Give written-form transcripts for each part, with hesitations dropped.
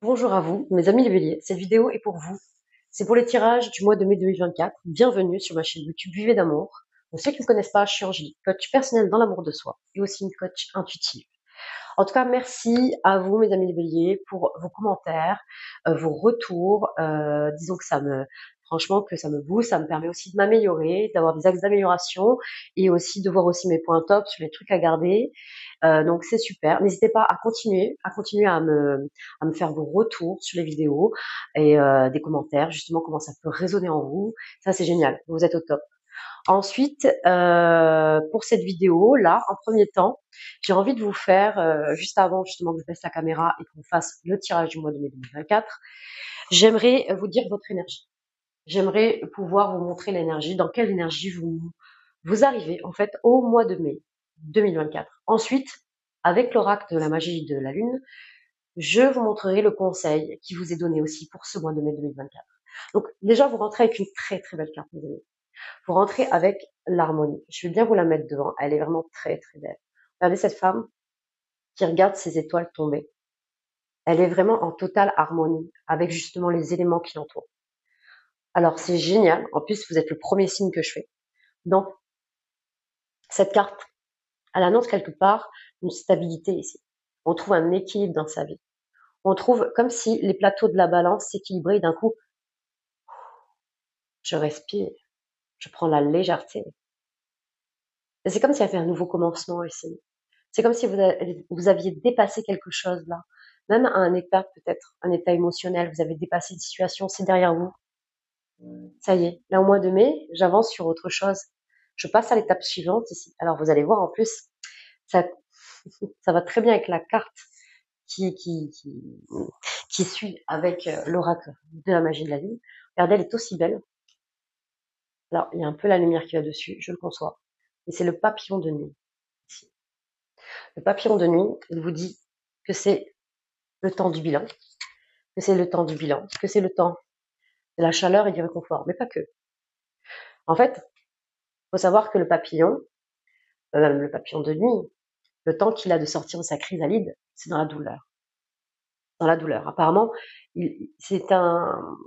Bonjour à vous, mes amis les béliers. Cette vidéo est pour vous. C'est pour les tirages du mois de mai 2024. Bienvenue sur ma chaîne YouTube Vivez d'amour. Pour ceux qui ne me connaissent pas, je suis Angélique, coach personnel dans l'amour de soi et aussi une coach intuitive. En tout cas, merci à vous, mes amis les béliers, pour vos commentaires, vos retours. Disons que franchement, que ça me booste, ça me permet aussi de m'améliorer, d'avoir des axes d'amélioration et aussi de voir aussi mes points top sur les trucs à garder. Donc c'est super. N'hésitez pas à continuer à me faire vos retours sur les vidéos et des commentaires, justement comment ça peut résonner en vous. Ça c'est génial. Vous êtes au top. Ensuite, pour cette vidéo, là, en premier temps, j'ai envie de vous faire, juste avant justement que je baisse la caméra et qu'on fasse le tirage du mois de mai 2024, j'aimerais vous dire votre énergie. J'aimerais pouvoir vous montrer l'énergie, dans quelle énergie vous arrivez en fait au mois de mai 2024. Ensuite, avec l'oracle de la magie de la lune, je vous montrerai le conseil qui vous est donné aussi pour ce mois de mai 2024. Donc déjà, vous rentrez avec une très très belle carte, mes amis. Vous rentrez avec l'harmonie. Je vais bien vous la mettre devant. Elle est vraiment très très belle. Regardez cette femme qui regarde ses étoiles tomber. Elle est vraiment en totale harmonie avec justement les éléments qui l'entourent. Alors c'est génial. En plus, vous êtes le premier signe que je fais. Donc, cette carte, elle annonce quelque part une stabilité ici. On trouve un équilibre dans sa vie. On trouve comme si les plateaux de la balance s'équilibraient et d'un coup, je respire, je prends la légèreté. Et c'est comme s'il y avait un nouveau commencement ici. C'est comme si vous aviez dépassé quelque chose là. Même à un état, peut-être, un état émotionnel, vous avez dépassé une situation, c'est derrière vous. Ça y est, là au mois de mai, j'avance sur autre chose. Je passe à l'étape suivante ici. Alors vous allez voir en plus, ça, ça va très bien avec la carte qui, qui, qui, qui suit avec l'oracle de la magie de la lune. Regardez, elle est aussi belle. Alors, il y a un peu la lumière qui va dessus, je le conçois. Et c'est le papillon de nuit. Ici. Le papillon de nuit, il vous dit que c'est le temps du bilan, que c'est le temps du bilan, que c'est le temps de la chaleur et du réconfort, mais pas que. En fait, il faut savoir que le papillon de nuit, le temps qu'il a de sortir de sa chrysalide, c'est dans la douleur. Dans la douleur. Apparemment, c'est un,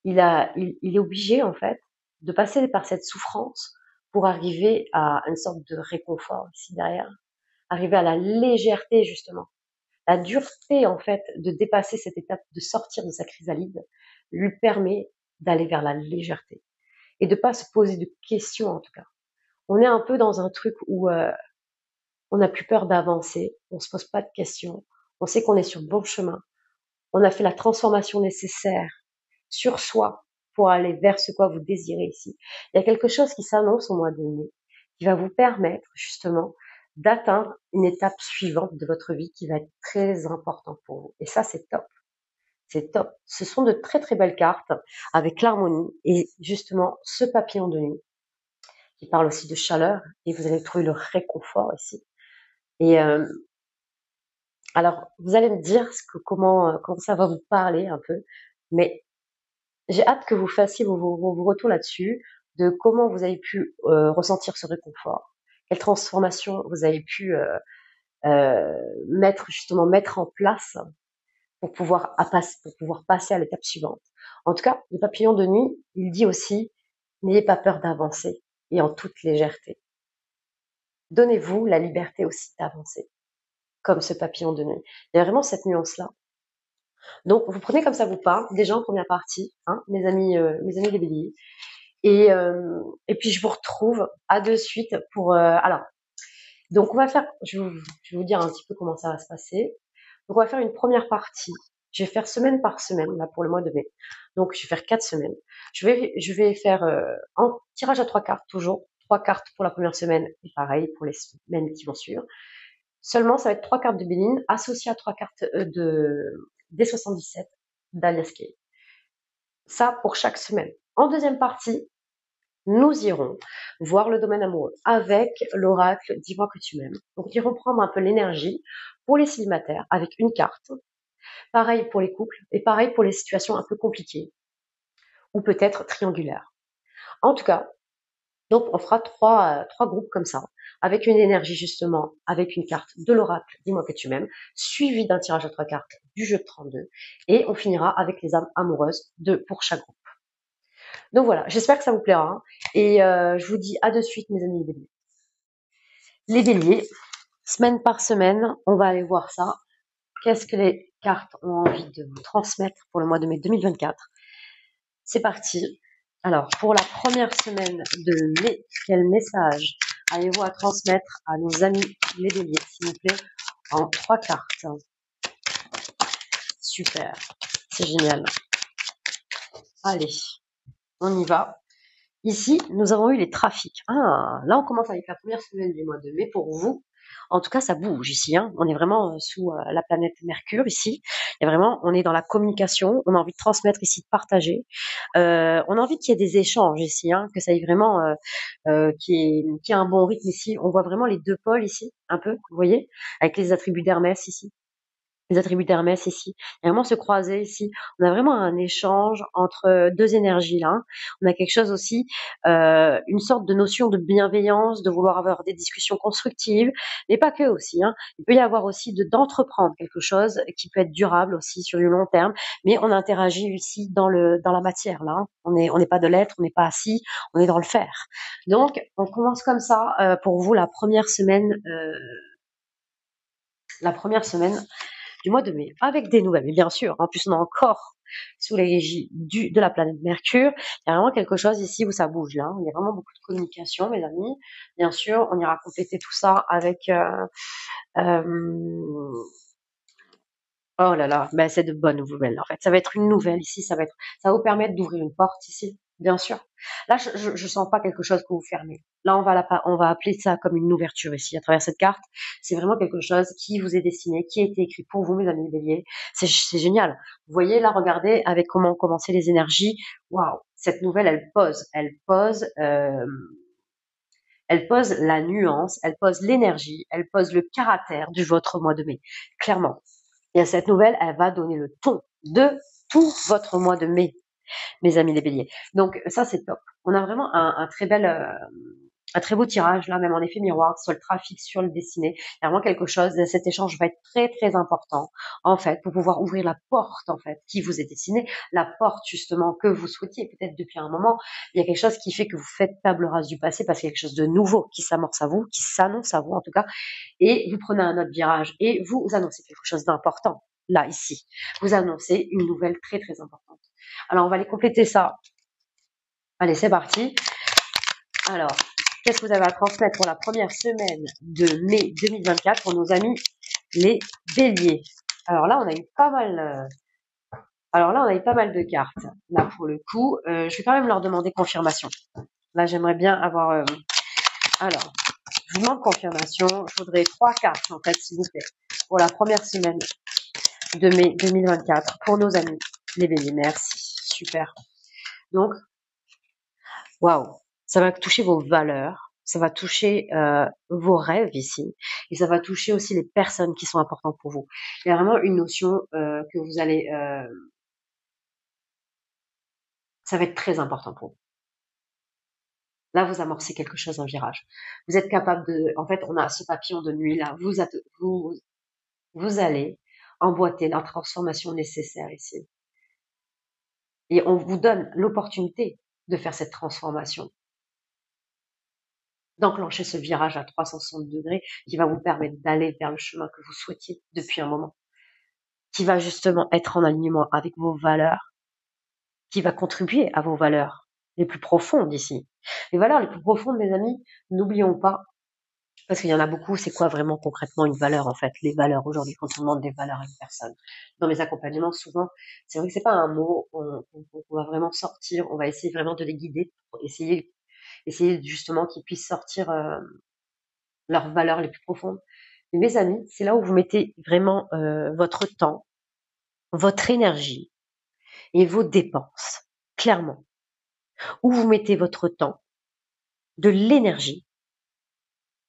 il est obligé en fait de passer par cette souffrance pour arriver à une sorte de réconfort ici derrière, arriver à la légèreté justement. La dureté en fait de dépasser cette étape, de sortir de sa chrysalide, lui permet d'aller vers la légèreté et de pas se poser de questions en tout cas. On est un peu dans un truc où on n'a plus peur d'avancer, on se pose pas de questions, on sait qu'on est sur le bon chemin, on a fait la transformation nécessaire sur soi pour aller vers ce quoi vous désirez ici. Il y a quelque chose qui s'annonce au mois de mai qui va vous permettre justement d'atteindre une étape suivante de votre vie qui va être très importante pour vous. Et ça, c'est top. C'est top. Ce sont de très très belles cartes avec l'harmonie et justement ce papillon de nuit qui parle aussi de chaleur et vous allez trouver le réconfort ici. Et alors, vous allez me dire comment ça va vous parler un peu, mais j'ai hâte que vous fassiez vos retours là-dessus, de comment vous avez pu ressentir ce réconfort, quelle transformation vous avez pu mettre en place pour pouvoir passer à l'étape suivante. En tout cas, le papillon de nuit, il dit aussi, n'ayez pas peur d'avancer et en toute légèreté. Donnez-vous la liberté aussi d'avancer, comme ce papillon de nuit. Il y a vraiment cette nuance-là. Donc, vous prenez comme ça vous parle, déjà en première partie, hein, mes amis les béliers. Et puis, je vous retrouve à de suite pour... alors, donc, on va faire... je vais vous dire un petit peu comment ça va se passer. Donc, on va faire une première partie. Je vais faire semaine par semaine, là, pour le mois de mai. Donc, je vais faire 4 semaines. Je vais faire un tirage à 3 cartes, toujours. 3 cartes pour la première semaine, et pareil pour les semaines qui vont suivre. Seulement, ça va être 3 cartes de Béline associées à 3 cartes des 77 d'Alias Kay. Ça, pour chaque semaine. En deuxième partie, nous irons voir le domaine amoureux avec l'oracle Dis-moi que tu m'aimes. Donc, nous irons prendre un peu l'énergie pour les célibataires avec une carte. Pareil pour les couples et pareil pour les situations un peu compliquées ou peut-être triangulaires. En tout cas, Donc, on fera trois groupes comme ça, avec une énergie justement, avec une carte de l'oracle, dis-moi que tu m'aimes, suivi d'un tirage à 3 cartes du jeu de 32, et on finira avec les âmes amoureuses pour chaque groupe. Donc voilà, j'espère que ça vous plaira, hein. Et je vous dis à de suite, mes amis les béliers. Les béliers, semaine par semaine, on va aller voir ça. Qu'est-ce que les cartes ont envie de vous transmettre pour le mois de mai 2024? C'est parti. Alors, pour la première semaine de mai, quel message avez-vous à transmettre à nos amis les béliers, s'il vous plaît, en 3 cartes? Super, c'est génial. Allez, on y va. Ici, nous avons eu les trafics. Ah, là, on commence avec la première semaine du mois de mai pour vous. En tout cas, ça bouge ici, hein. On est vraiment sous la planète Mercure ici. Et vraiment, on est dans la communication. On a envie de transmettre ici, de partager. On a envie qu'il y ait des échanges ici, hein, que ça ait vraiment, qu'il y ait un bon rythme ici. On voit vraiment les deux pôles ici, un peu, vous voyez, avec les attributs d'Hermès ici. Les attributs d'Hermès ici, et vraiment se croiser ici. On a vraiment un échange entre deux énergies là, hein. On a quelque chose aussi, une sorte de notion de bienveillance, de vouloir avoir des discussions constructives, mais pas que aussi, hein. Il peut y avoir aussi d'entreprendre quelque chose qui peut être durable aussi sur du long terme, mais on interagit ici dans la matière là, hein. On n'est pas de l'être, on n'est pas assis, on est dans le faire. Donc on commence comme ça pour vous la première semaine du mois de mai, avec des nouvelles. Mais bien sûr, en plus, on est encore sous l'égide de la planète Mercure. Il y a vraiment quelque chose ici où ça bouge, là. Il y a vraiment beaucoup de communication, mes amis. Bien sûr, on ira compléter tout ça avec... oh là là, ben c'est de bonnes nouvelles, en fait. Ça va être une nouvelle ici, ça va vous permettre d'ouvrir une porte ici, bien sûr. Là, je sens pas quelque chose que vous fermez. Là, on va appeler ça comme une ouverture ici, à travers cette carte. C'est vraiment quelque chose qui vous est destiné, qui a été écrit pour vous, mes amis béliers. C'est génial. Vous voyez, là, regardez avec comment ont commencé les énergies. Waouh, cette nouvelle, elle pose la nuance, elle pose l'énergie, elle pose le caractère du votre mois de mai. Clairement. Et cette nouvelle, elle va donner le ton de tout votre mois de mai, mes amis les béliers. Donc ça, c'est top. On a vraiment un très beau tirage, là, même en effet miroir, sur le trafic, sur le dessiné. Il y a vraiment quelque chose, cet échange va être très, très important, en fait, pour pouvoir ouvrir la porte, en fait, qui vous est destinée, la porte, justement, que vous souhaitiez, peut-être depuis un moment. Il y a quelque chose qui fait que vous faites table rase du passé, parce qu'il y a quelque chose de nouveau qui s'amorce à vous, qui s'annonce à vous, en tout cas, et vous prenez un autre virage, et vous annoncez quelque chose d'important, là, ici. Vous annoncez une nouvelle très, très importante. Alors, on va aller compléter ça. Allez, c'est parti. Alors, qu'est-ce que vous avez à transmettre pour la première semaine de mai 2024 pour nos amis les béliers? Alors là, on a eu pas mal... de cartes. Là, pour le coup, je vais quand même leur demander confirmation. Là, j'aimerais bien avoir... Alors, je vous demande confirmation. Je voudrais 3 cartes, en fait, s'il vous plaît, pour la première semaine de mai 2024 pour nos amis les béliers. Merci. Super. Donc, waouh, ça va toucher vos valeurs, ça va toucher vos rêves ici, et ça va toucher aussi les personnes qui sont importantes pour vous. Il y a vraiment une notion que vous allez... ça va être très important pour vous. Là, vous amorcez quelque chose, un virage. Vous êtes capable de... En fait, on a ce papillon de nuit là. Vous allez emboîter la transformation nécessaire ici. Et on vous donne l'opportunité de faire cette transformation, d'enclencher ce virage à 360 degrés qui va vous permettre d'aller vers le chemin que vous souhaitiez depuis un moment, qui va justement être en alignement avec vos valeurs, qui va contribuer à vos valeurs les plus profondes ici. Les valeurs les plus profondes, mes amis, n'oublions pas, parce qu'il y en a beaucoup, c'est quoi vraiment concrètement une valeur en fait? Les valeurs aujourd'hui, quand on demande des valeurs à une personne. Dans mes accompagnements, souvent, c'est vrai que c'est pas un mot on va vraiment sortir, on va essayer vraiment de les guider pour essayer justement qu'ils puissent sortir leurs valeurs les plus profondes. Mais mes amis, c'est là où vous mettez vraiment votre temps, votre énergie et vos dépenses, clairement. Où vous mettez votre temps, de l'énergie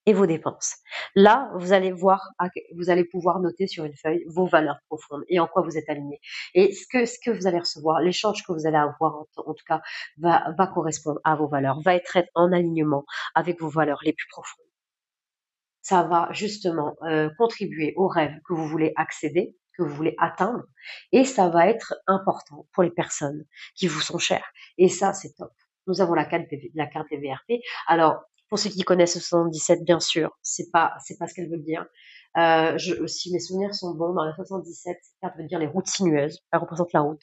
et vos dépenses. Là, vous allez voir, vous allez pouvoir noter sur une feuille vos valeurs profondes et en quoi vous êtes aligné. Et ce que vous allez recevoir, l'échange que vous allez avoir, en tout cas, va correspondre à vos valeurs, va être en alignement avec vos valeurs les plus profondes. Ça va justement contribuer aux rêves que vous voulez accéder, que vous voulez atteindre, et ça va être important pour les personnes qui vous sont chères. Et ça, c'est top. Nous avons la carte des VRP. Alors, pour ceux qui connaissent le 77, bien sûr, c'est pas ce qu'elle veut dire. Si mes souvenirs sont bons, dans la 77, cette carte veut dire les routes sinueuses. Elle représente la route.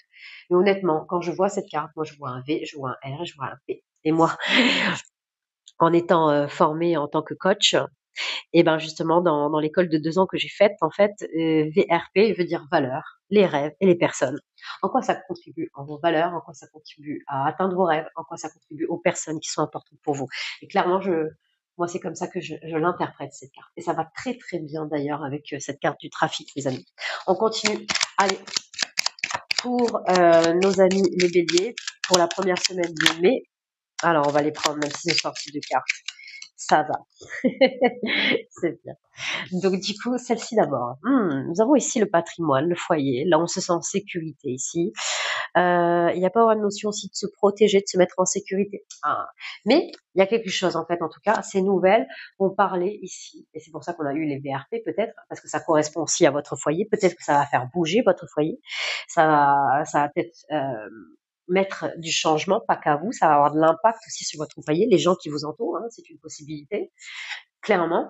Mais honnêtement, quand je vois cette carte, moi, je vois un V, je vois un R, je vois un P. Et moi, en étant formée en tant que coach, et ben justement, dans l'école de 2 ans que j'ai faite, en fait, VRP veut dire valeurs, les rêves et les personnes. En quoi ça contribue en vos valeurs, en quoi ça contribue à atteindre vos rêves, en quoi ça contribue aux personnes qui sont importantes pour vous. Et clairement, moi, c'est comme ça que je l'interprète, cette carte. Et ça va très, très bien d'ailleurs avec cette carte du trafic, mes amis. On continue. Allez, pour nos amis les béliers, pour la première semaine de mai, alors on va les prendre, même si c'est sorti de cartes. Ça va. C'est bien. Donc du coup, celle-ci d'abord. Nous avons ici le patrimoine, le foyer. Là, on se sent en sécurité ici. Il n'y a pas vraiment de notion aussi de se protéger, de se mettre en sécurité. Mais il y a quelque chose en fait, en tout cas, ces nouvelles vont parler ici. Et c'est pour ça qu'on a eu les VRP peut-être, parce que ça correspond aussi à votre foyer. Peut-être que ça va faire bouger votre foyer. Ça va peut-être mettre du changement, pas qu'à vous. Ça va avoir de l'impact aussi sur votre foyer, les gens qui vous entourent. C'est une possibilité, clairement.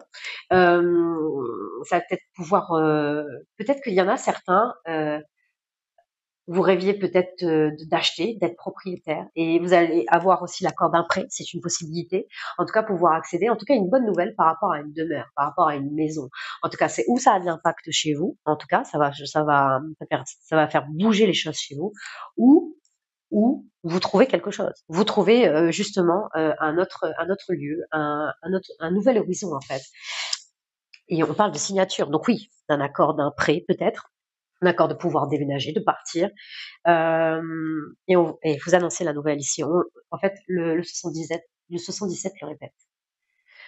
Ça va peut-être pouvoir, peut-être qu'il y en a certains, vous rêviez peut-être d'acheter, d'être propriétaire, et vous allez avoir aussi l'accord d'un prêt, c'est une possibilité. En tout cas, pouvoir accéder, en tout cas, une bonne nouvelle par rapport à une demeure, par rapport à une maison. En tout cas, c'est où ça a de l'impact chez vous. En tout cas, ça va faire bouger les choses chez vous, ou vous trouvez quelque chose. Vous trouvez justement un autre lieu, un nouvel horizon en fait. Et on parle de signature, donc oui, d'un accord, d'un prêt peut-être, un accord de pouvoir déménager, de partir. Et vous annoncez la nouvelle ici. En fait, le 77, le répète.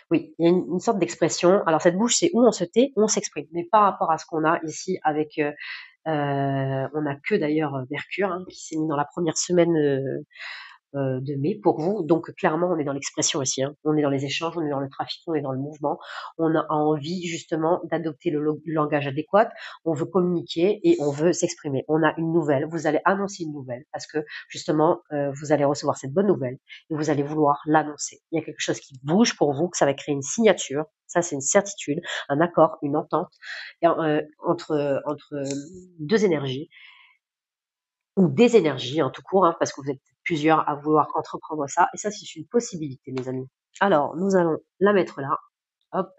Oui, il y a une sorte d'expression. Alors cette bouche, c'est où on se tait, où on s'exprime, mais par rapport à ce qu'on a ici avec, on a que d'ailleurs Mercure qui s'est mis dans la première semaine de mai pour vous. Donc clairement, on est dans l'expression aussi. On est dans les échanges, on est dans le trafic, on est dans le mouvement. On a envie justement d'adopter le langage adéquat. On veut communiquer et on veut s'exprimer. On a une nouvelle. Vous allez annoncer une nouvelle parce que justement, vous allez recevoir cette bonne nouvelle et vous allez vouloir l'annoncer. Il y a quelque chose qui bouge pour vous, que ça va créer une signature. Ça, c'est une certitude, un accord, une entente entre deux énergies ou des énergies en tout court, parce que vous êtes plusieurs à vouloir entreprendre ça. Et ça, c'est une possibilité, mes amis. Alors, nous allons la mettre là. Hop.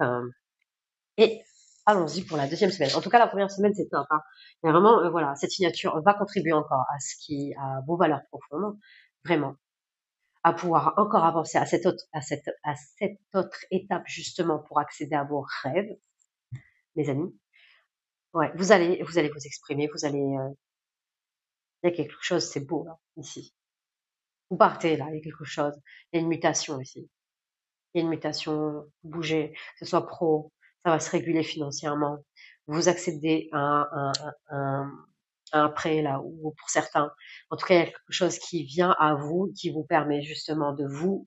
Et allons-y pour la deuxième semaine. En tout cas, la première semaine, c'est top. Mais vraiment, voilà, cette signature va contribuer encore à vos valeurs profondes. Vraiment. À pouvoir encore avancer à cette autre étape, justement, pour accéder à vos rêves, mes amis. Ouais, vous allez vous exprimer, il y a quelque chose, c'est beau, là, ici. Vous partez là, il y a quelque chose. Il y a une mutation ici. Il y a une mutation, bouger, que ce soit pro, ça va se réguler financièrement. Vous accédez à un prêt là, ou pour certains. En tout cas, il y a quelque chose qui vient à vous, qui vous permet justement de vous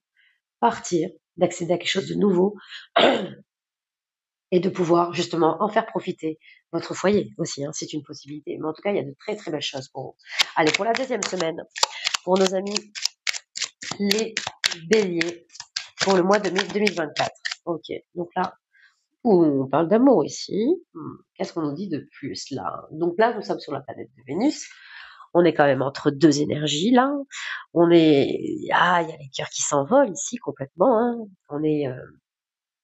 partir, d'accéder à quelque chose de nouveau et de pouvoir justement en faire profiter votre foyer aussi. C'est une possibilité. Mais en tout cas, il y a de très très belles choses pour vous. Allez, pour la deuxième semaine, pour nos amis les béliers, pour le mois de mai 2024. Ok, donc là, on parle d'amour ici. Qu'est-ce qu'on nous dit de plus là? Donc là, nous sommes sur la planète de Vénus. On est quand même entre deux énergies là. Il y a les cœurs qui s'envolent ici complètement.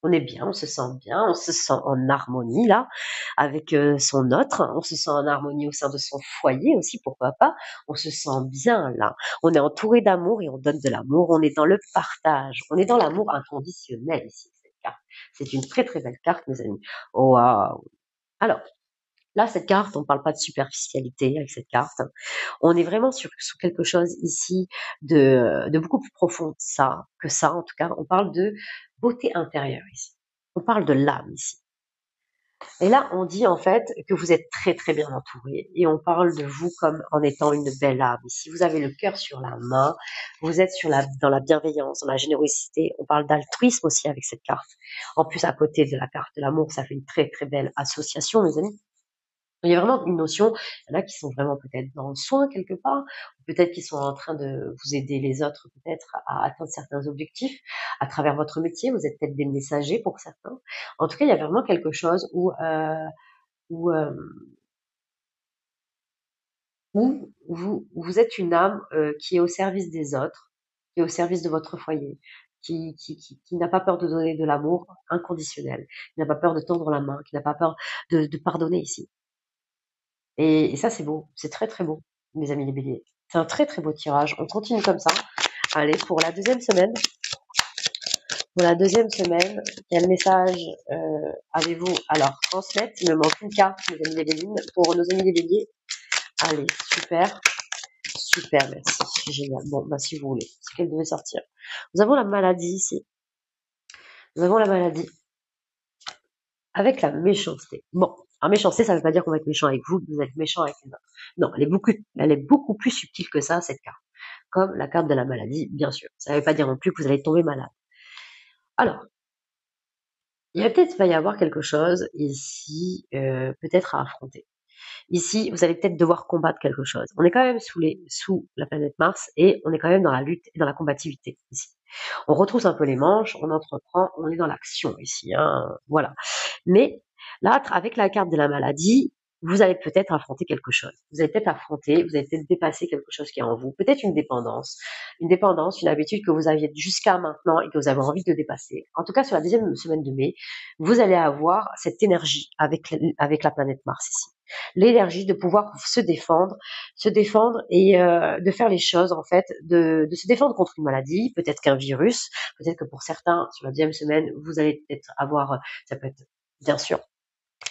On est bien, on se sent bien, on se sent en harmonie là avec son autre, on se sent en harmonie au sein de son foyer aussi, pourquoi pas. On se sent bien là. On est entouré d'amour et on donne de l'amour. On est dans le partage. On est dans l'amour inconditionnel ici, cette carte. C'est une très très belle carte, mes amis. Waouh. Alors, là, cette carte, on ne parle pas de superficialité avec cette carte. On est vraiment sur quelque chose ici de beaucoup plus profond que ça, en tout cas. On parle de beauté intérieure ici. On parle de l'âme ici. Et là, on dit en fait que vous êtes très très bien entouré et on parle de vous comme en étant une belle âme. Si vous avez le cœur sur la main, vous êtes dans la bienveillance, dans la générosité. On parle d'altruisme aussi avec cette carte. En plus, à côté de la carte de l'amour, ça fait une très très belle association, mes amis. Il y a vraiment une notion, il y en a qui sont vraiment peut-être dans le soin quelque part, peut-être qu'ils sont en train de vous aider les autres peut-être à atteindre certains objectifs à travers votre métier, vous êtes peut-être des messagers pour certains. En tout cas, il y a vraiment quelque chose où, où vous êtes une âme qui est au service des autres, qui est au service de votre foyer, qui n'a pas peur de donner de l'amour inconditionnel, qui n'a pas peur de tendre la main, qui n'a pas peur de pardonner ici. Et ça, c'est beau. C'est très, très beau, mes amis les béliers. C'est un très, très beau tirage. On continue comme ça. Allez, pour la deuxième semaine. Pour la deuxième semaine, quel message avez-vous alors transmettre? Il me manque une carte, mes amis les béliers. Pour nos amis les béliers. Allez, super. Super, merci. C'est génial. Bon, bah, si vous voulez. C'est qu'elle devait sortir. Nous avons la maladie ici. Nous avons la maladie. Avec la méchanceté. Bon, alors méchanceté, ça ne veut pas dire qu'on va être méchant avec vous, que vous êtes méchant avec les autres. Non, elle est beaucoup plus subtile que ça, cette carte. Comme la carte de la maladie, bien sûr. Ça ne veut pas dire non plus que vous allez tomber malade. Alors, il va y avoir quelque chose ici, peut-être à affronter. Ici, vous allez peut-être devoir combattre quelque chose. On est quand même sous la planète Mars et on est quand même dans la lutte et dans la combativité ici. On retrousse un peu les manches, on entreprend, on est dans l'action ici, hein, voilà. Mais là, avec la carte de la maladie, vous allez peut-être affronter quelque chose. Vous allez peut-être dépasser quelque chose qui est en vous, peut-être une habitude que vous aviez jusqu'à maintenant et que vous avez envie de dépasser. En tout cas, sur la deuxième semaine de mai, vous allez avoir cette énergie avec la planète Mars ici. L'énergie de pouvoir se défendre et de faire les choses en fait, de se défendre contre une maladie, peut-être qu'un virus, peut-être que pour certains, sur la deuxième semaine, vous allez peut-être avoir, ça peut être bien sûr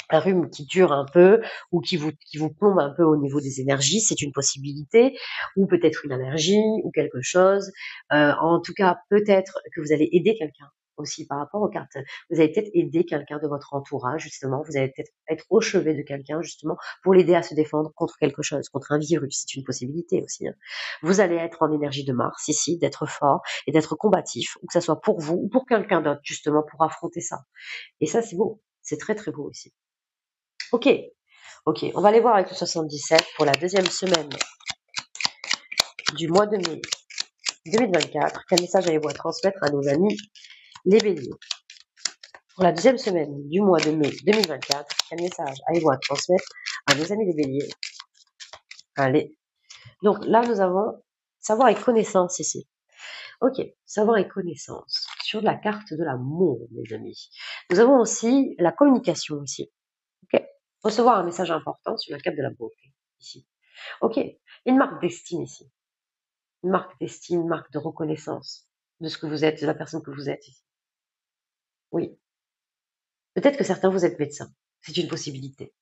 un rhume qui dure un peu ou qui vous plombe un peu au niveau des énergies, c'est une possibilité, ou peut-être une allergie ou quelque chose. En tout cas, peut-être que vous allez aider quelqu'un aussi par rapport aux cartes. Vous allez peut-être aider quelqu'un de votre entourage, justement. Vous allez peut-être être au chevet de quelqu'un, justement, pour l'aider à se défendre contre quelque chose, contre un virus. C'est une possibilité aussi, hein. Vous allez être en énergie de Mars ici, d'être fort et d'être combatif, ou que ça soit pour vous ou pour quelqu'un d'autre, justement, pour affronter ça. Et ça, c'est beau. C'est très, très beau ici. Ok, on va aller voir avec le 77 pour la deuxième semaine du mois de mai 2024. Quel message allez-vous transmettre à nos amis les béliers? Pour la deuxième semaine du mois de mai 2024, quel message allez-vous transmettre à nos amis les béliers? Allez. Donc là, nous avons savoir et connaissance ici. Ok, savoir et connaissance sur la carte de l'amour, mes amis. Nous avons aussi la communication ici. Ok, recevoir un message important sur la carte de l'amour ici. Ok, une marque d'estime ici. Une marque d'estime, une marque de reconnaissance de ce que vous êtes, de la personne que vous êtes ici. Oui. Peut-être que certains vous êtes médecins. C'est une possibilité.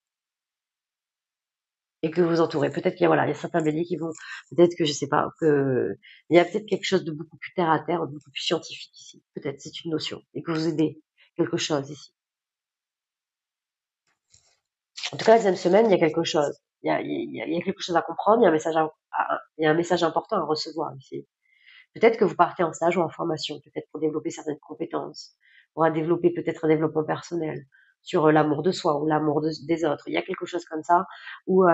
Et que vous entourez. Peut-être qu'il y a, voilà, il y a certains béliers qui vont, peut-être que je sais pas, il y a peut-être quelque chose de beaucoup plus terre à terre, de beaucoup plus scientifique ici. Peut-être, c'est une notion. Et que vous aidez quelque chose ici. En tout cas, la deuxième semaine, il y a quelque chose. Il y a quelque chose à comprendre, il y a il y a un message important à recevoir ici. Peut-être que vous partez en stage ou en formation, peut-être pour développer certaines compétences, pour développer peut-être un développement personnel sur l'amour de soi ou l'amour des autres. Il y a quelque chose comme ça où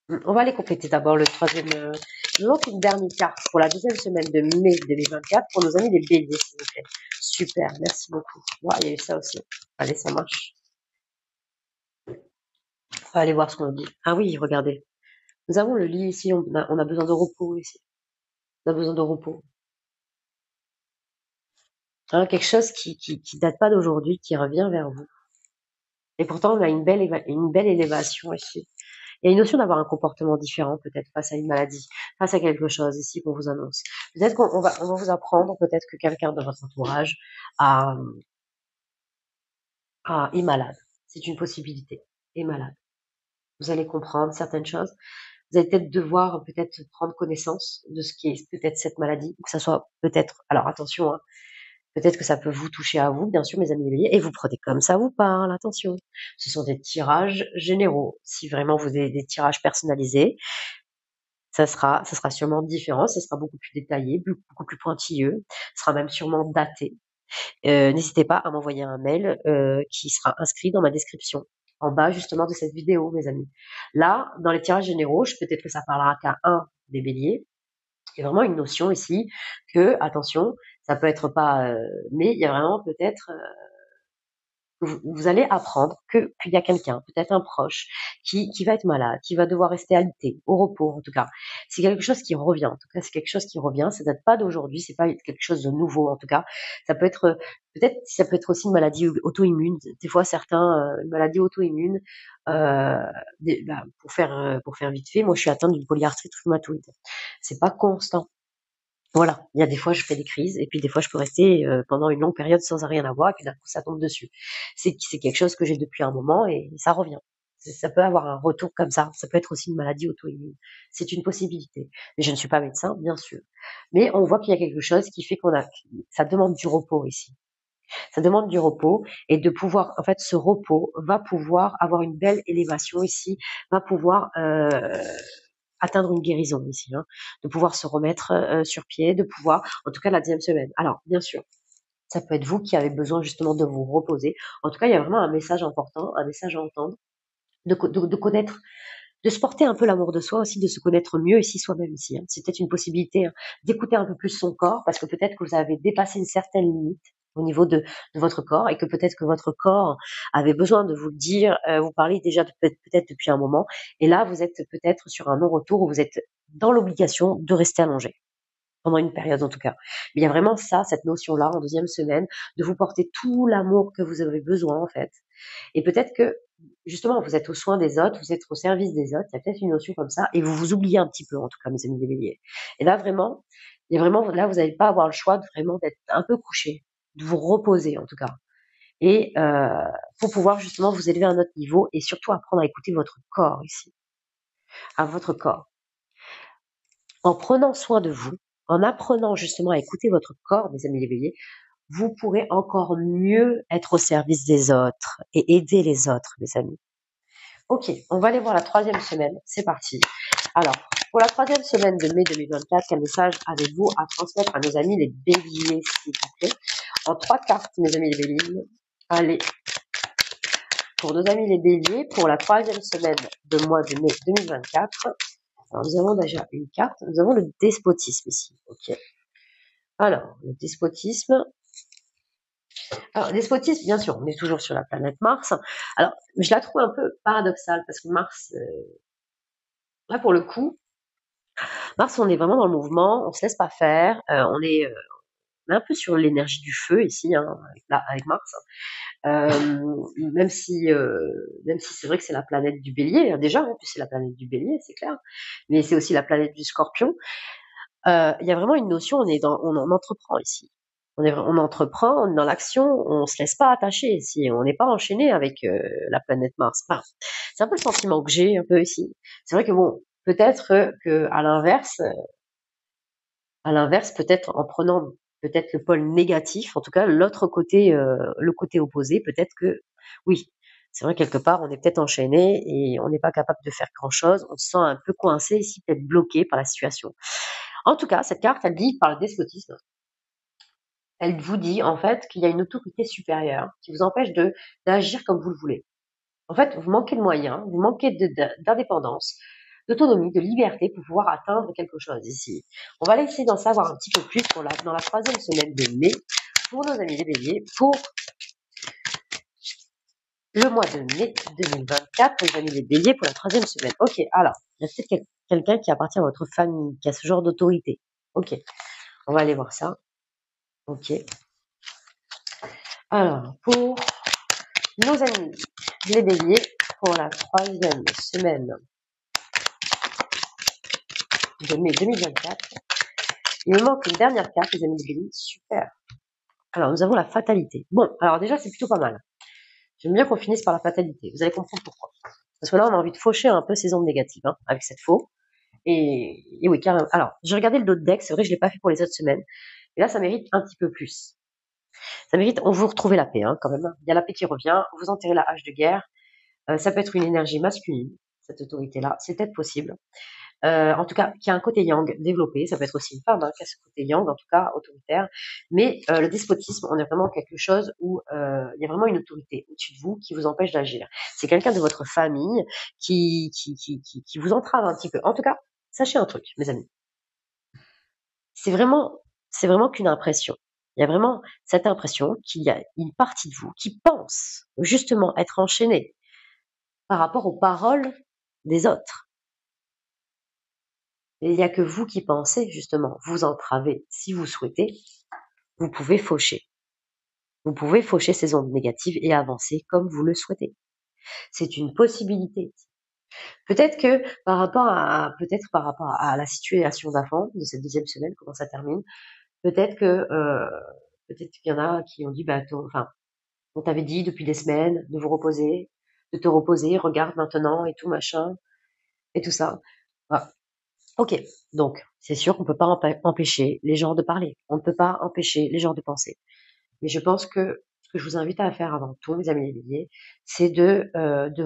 on va aller compléter d'abord le troisième. Je vous manque une dernière carte pour la deuxième semaine de mai 2024 pour nos amis les béliers, s'il vous plaît. Super, merci beaucoup. Bon, il y a eu ça aussi. Allez, ça marche. On va aller voir ce qu'on dit. Ah oui, regardez. Nous avons le lit ici, on a besoin de repos ici. On a besoin de repos. Hein, quelque chose qui date pas d'aujourd'hui, qui revient vers vous. Et pourtant, on a une belle élévation ici. Il y a une notion d'avoir un comportement différent, peut-être, face à une maladie, face à quelque chose ici qu'on vous annonce. Peut-être qu'on va vous apprendre, peut-être que quelqu'un de votre entourage est malade. C'est une possibilité. Est malade. Vous allez comprendre certaines choses. Vous allez peut-être devoir peut-être prendre connaissance de ce qui est peut-être cette maladie, ou que ça soit peut-être, alors attention, hein, peut-être que ça peut vous toucher à vous, bien sûr, mes amis béliers, et vous prenez comme ça vous parle, attention. Ce sont des tirages généraux. Si vraiment vous avez des tirages personnalisés, ça sera sûrement différent, ça sera beaucoup plus détaillé, beaucoup plus pointilleux, ça sera même sûrement daté. N'hésitez pas à m'envoyer un mail qui sera inscrit dans ma description, en bas justement de cette vidéo, mes amis. Là, dans les tirages généraux, peut-être que ça parlera qu'à un des béliers. Il y a vraiment une notion ici que, attention, ça peut être pas, mais il y a vraiment peut-être vous allez apprendre qu'il y a quelqu'un, peut-être un proche, qui va être malade, qui va devoir rester alité, au repos en tout cas. C'est quelque chose qui revient, en tout cas c'est quelque chose qui revient, ça date pas d'aujourd'hui, c'est pas quelque chose de nouveau en tout cas. Ça peut être, peut-être ça peut être aussi une maladie auto-immune, des fois certains, une maladie auto-immune, pour faire vite fait, moi je suis atteinte d'une polyarthrite rhumatoïde. C'est pas constant. Voilà, il y a des fois je fais des crises et puis des fois je peux rester pendant une longue période sans rien avoir et puis d'un coup ça tombe dessus. C'est quelque chose que j'ai depuis un moment et ça revient. Ça peut avoir un retour comme ça peut être aussi une maladie auto-immune. C'est une possibilité. Mais je ne suis pas médecin, bien sûr. Mais on voit qu'il y a quelque chose qui fait ça demande du repos ici. Ça demande du repos et de pouvoir, en fait, ce repos va pouvoir avoir une belle élévation ici, va pouvoir atteindre une guérison ici, hein, de pouvoir se remettre sur pied, de pouvoir, en tout cas la 10e semaine. Alors, bien sûr, ça peut être vous qui avez besoin justement de vous reposer. En tout cas, il y a vraiment un message important, un message à entendre, de connaître, de se porter un peu l'amour de soi aussi, de se connaître mieux ici soi-même ici. Hein. C'est peut-être une possibilité d'écouter un peu plus son corps parce que peut-être que vous avez dépassé une certaine limite au niveau de votre corps et que peut-être que votre corps avait besoin de vous le dire, vous parlez déjà peut-être depuis un moment et là vous êtes peut-être sur un non-retour où vous êtes dans l'obligation de rester allongé pendant une période en tout cas. Mais il y a vraiment ça, cette notion-là en 2e semaine, de vous porter tout l'amour que vous avez besoin en fait. Et peut-être que justement vous êtes aux soins des autres, vous êtes au service des autres, il y a peut-être une notion comme ça, et vous vous oubliez un petit peu en tout cas mes amis des béliers. Et là vraiment, il y a vraiment, là vous n'allez pas avoir le choix de vraiment d'être un peu couché, de vous reposer en tout cas. Et pour pouvoir justement vous élever à un autre niveau et surtout apprendre à écouter votre corps ici, à votre corps. En prenant soin de vous, en apprenant justement à écouter votre corps, mes amis les béliers, vous pourrez encore mieux être au service des autres et aider les autres, mes amis. Ok, on va aller voir la 3e semaine. C'est parti. Alors, pour la 3e semaine de mai 2024, quel message avez-vous à transmettre à nos amis les béliers, s'il vous plaît? En 3 cartes, mes amis les béliers. Allez, pour nos amis les béliers, pour la 3e semaine de mois de mai 2024, alors nous avons déjà une carte, nous avons le despotisme ici. Ok. Alors, le despotisme. Alors, despotisme, bien sûr, on est toujours sur la planète Mars. Alors, je la trouve un peu paradoxale parce que Mars, là pour le coup, Mars, on est vraiment dans le mouvement, on se laisse pas faire, on est un peu sur l'énergie du feu ici, hein, avec Mars. Même si c'est vrai que c'est la planète du Bélier, hein, déjà, hein, puis c'est la planète du Bélier, c'est clair. Mais c'est aussi la planète du Scorpion. Il y a vraiment une notion, on entreprend ici. On entreprend, on est dans l'action, on se laisse pas attacher ici, on n'est pas enchaîné avec la planète Mars. Enfin, c'est un peu le sentiment que j'ai un peu ici. C'est vrai que bon, peut-être que à l'inverse, peut-être en prenant peut-être le pôle négatif, en tout cas l'autre côté, le côté opposé, peut-être que oui, c'est vrai quelque part on est peut-être enchaîné et on n'est pas capable de faire grand-chose, on se sent un peu coincé ici, peut-être bloqué par la situation. En tout cas, cette carte, elle dit par le despotisme, elle vous dit en fait qu'il y a une autorité supérieure qui vous empêche d'agir comme vous le voulez. En fait, vous manquez de moyens, vous manquez d'indépendance, d'autonomie, de liberté pour pouvoir atteindre quelque chose ici. On va essayer d'en savoir un petit peu plus dans la 3e semaine de mai pour nos amis les béliers, pour le mois de mai 2024, nos amis les béliers, pour la 3e semaine. Ok, alors, il y a peut-être quelqu'un qui appartient à votre famille, qui a ce genre d'autorité. Ok, on va aller voir ça. Ok. Alors, pour nos amis les béliers, pour la 3e semaine de mai 2024, il me manque une dernière carte, les amis les béliers. Super. Alors, nous avons la fatalité. Bon, alors déjà, c'est plutôt pas mal. J'aime bien qu'on finisse par la fatalité. Vous allez comprendre pourquoi. Parce que là, on a envie de faucher un peu ces ondes négatives, hein, avec cette faux. Et oui, carrément. Alors, j'ai regardé le dos de deck, c'est vrai, je l'ai pas fait pour les autres semaines. Et là, ça mérite un petit peu plus. Ça mérite, on vous retrouve la paix, hein, quand même. Il y a la paix qui revient, vous enterrez la hache de guerre. Ça peut être une énergie masculine, cette autorité-là, c'est peut-être possible. En tout cas, qui a un côté yang développé, ça peut être aussi une femme, hein, qui a ce côté yang, en tout cas autoritaire. Mais le despotisme, on est vraiment quelque chose où il y a vraiment une autorité au-dessus de vous qui vous empêche d'agir. C'est quelqu'un de votre famille qui vous entrave un petit peu. En tout cas, sachez un truc, mes amis. C'est vraiment, c'est vraiment qu'une impression. Il y a vraiment cette impression qu'il y a une partie de vous qui pense justement être enchaînée par rapport aux paroles des autres. Et il n'y a que vous qui pensez justement vous entraver. Si vous souhaitez, vous pouvez faucher. Vous pouvez faucher ces ondes négatives et avancer comme vous le souhaitez. C'est une possibilité. Peut-être que peut-être par rapport à la situation d'avant, de cette deuxième semaine, comment ça termine, peut-être que peut-être qu'il y en a qui ont dit, bah, enfin, on t'avait dit depuis des semaines de vous reposer, de te reposer, regarde maintenant et tout machin et tout ça. Voilà. Ok, donc c'est sûr qu'on ne peut pas empêcher les gens de parler, on ne peut pas empêcher les gens de penser. Mais je pense que ce que je vous invite à faire avant tout, mes amis les béliers, c'est de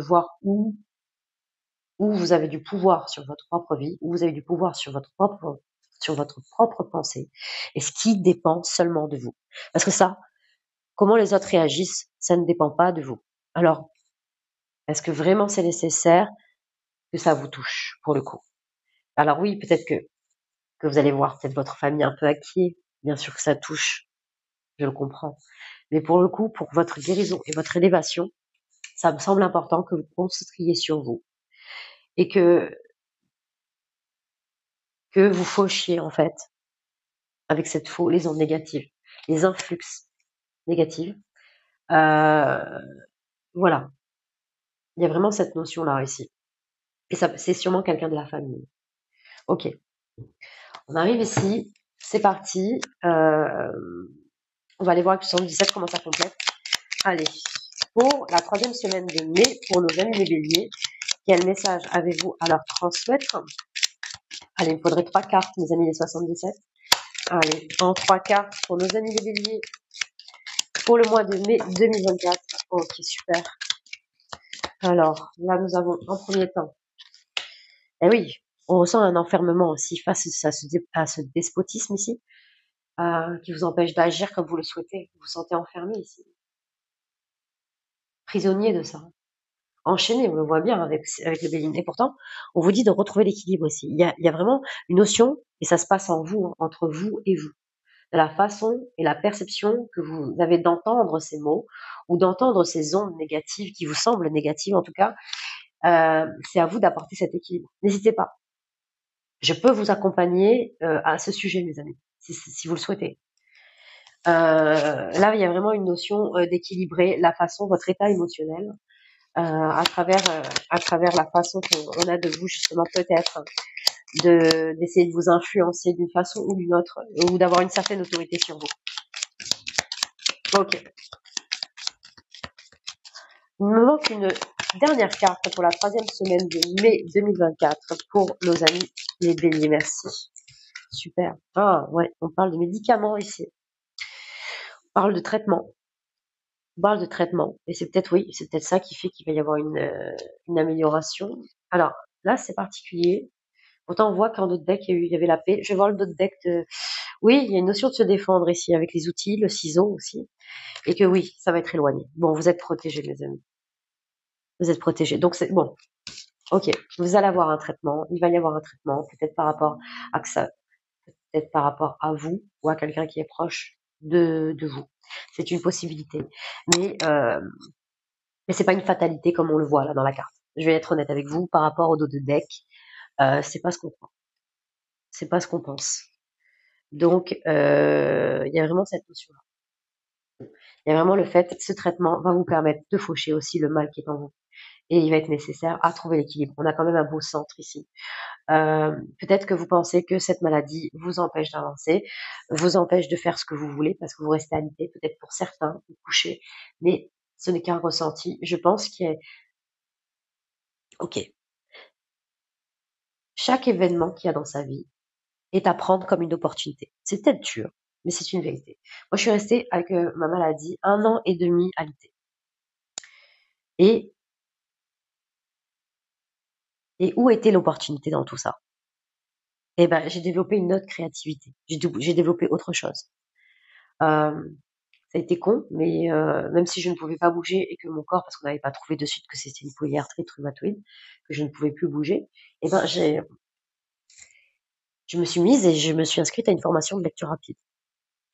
voir où vous avez du pouvoir sur votre propre vie, où vous avez du pouvoir sur votre propre pensée, et ce qui dépend seulement de vous. Parce que ça, comment les autres réagissent, ça ne dépend pas de vous. Alors, est-ce que vraiment c'est nécessaire que ça vous touche, pour le coup? Alors oui, peut-être que vous allez voir peut-être votre famille un peu inquiet. Bien sûr que ça touche, je le comprends. Mais pour le coup, pour votre guérison et votre élévation, ça me semble important que vous vous concentriez sur vous et que vous fauchiez en fait avec cette faux les ondes négatives, les influx négatifs. Euh, voilà, il y a vraiment cette notion-là ici. Et ça, c'est sûrement quelqu'un de la famille. Ok, on arrive ici, c'est parti. On va aller voir avec 77 comment ça complète. Allez, pour la troisième semaine de mai, pour nos amis les béliers, quel message avez-vous à leur transmettre? Allez, il me faudrait 3 cartes, mes amis les 77. Allez, en 3 cartes pour nos amis les béliers, pour le mois de mai 2024. Ok, super. Alors, là, nous avons en premier temps, eh oui, on ressent un enfermement aussi face à ce despotisme ici, qui vous empêche d'agir comme vous le souhaitez. Vous vous sentez enfermé ici, prisonnier de ça. Enchaîné, on le voit bien avec le Béline. Et pourtant, on vous dit de retrouver l'équilibre aussi. Il y a vraiment une notion, et ça se passe en vous, hein, entre vous et vous. De la façon et la perception que vous avez d'entendre ces mots ou d'entendre ces ondes négatives qui vous semblent négatives en tout cas, c'est à vous d'apporter cet équilibre. N'hésitez pas. Je peux vous accompagner à ce sujet, mes amis, si vous le souhaitez. Là, il y a vraiment une notion d'équilibrer la façon, votre état émotionnel, à travers la façon qu'on a de vous justement peut-être d'essayer de vous influencer d'une façon ou d'une autre ou d'avoir une certaine autorité sur vous. Ok. Il me manque une dernière carte pour la troisième semaine de mai 2024 pour nos amis les béliers. Merci. Super. Ah ouais, on parle de médicaments ici. On parle de traitement. On parle de traitement. Et c'est peut-être, oui, c'est peut-être ça qui fait qu'il va y avoir une amélioration. Alors, là, c'est particulier. Pourtant, on voit qu'en d'autres decks, il y avait la paix. Je vais voir le d'autres deck de... Oui, il y a une notion de se défendre ici, avec les outils, le ciseau aussi. Et que oui, ça va être éloigné. Bon, vous êtes protégés, mes amis. Vous êtes protégés. Donc, c'est bon. Ok, vous allez avoir un traitement. Il va y avoir un traitement, peut-être par rapport à ça, peut-être par rapport à vous ou à quelqu'un qui est proche de vous. C'est une possibilité. Mais c'est pas une fatalité comme on le voit là dans la carte. Je vais être honnête avec vous par rapport au dos de deck. C'est pas ce qu'on croit. C'est pas ce qu'on pense. Donc, il y a vraiment cette notion-là. Il y a vraiment le fait, ce traitement va vous permettre de faucher aussi le mal qui est en vous. Et il va être nécessaire à trouver l'équilibre. On a quand même un beau centre ici. Peut-être que vous pensez que cette maladie vous empêche d'avancer, vous empêche de faire ce que vous voulez parce que vous restez alité, peut-être pour certains, vous couchez, mais ce n'est qu'un ressenti. Je pense qu'il est... Ok. Chaque événement qu'il y a dans sa vie est à prendre comme une opportunité. C'est peut-être dur, mais c'est une vérité. Moi, je suis restée avec ma maladie 1 an et demi alitée. Et, et où était l'opportunité dans tout ça? Eh ben, j'ai développé une autre créativité. J'ai développé autre chose. Euh, Ça a été con, mais même si je ne pouvais pas bouger et que mon corps, parce qu'on n'avait pas trouvé de suite que c'était une polyarthrite rhumatoïde, que je ne pouvais plus bouger, eh ben je me suis mise et je me suis inscrite à une formation de lecture rapide.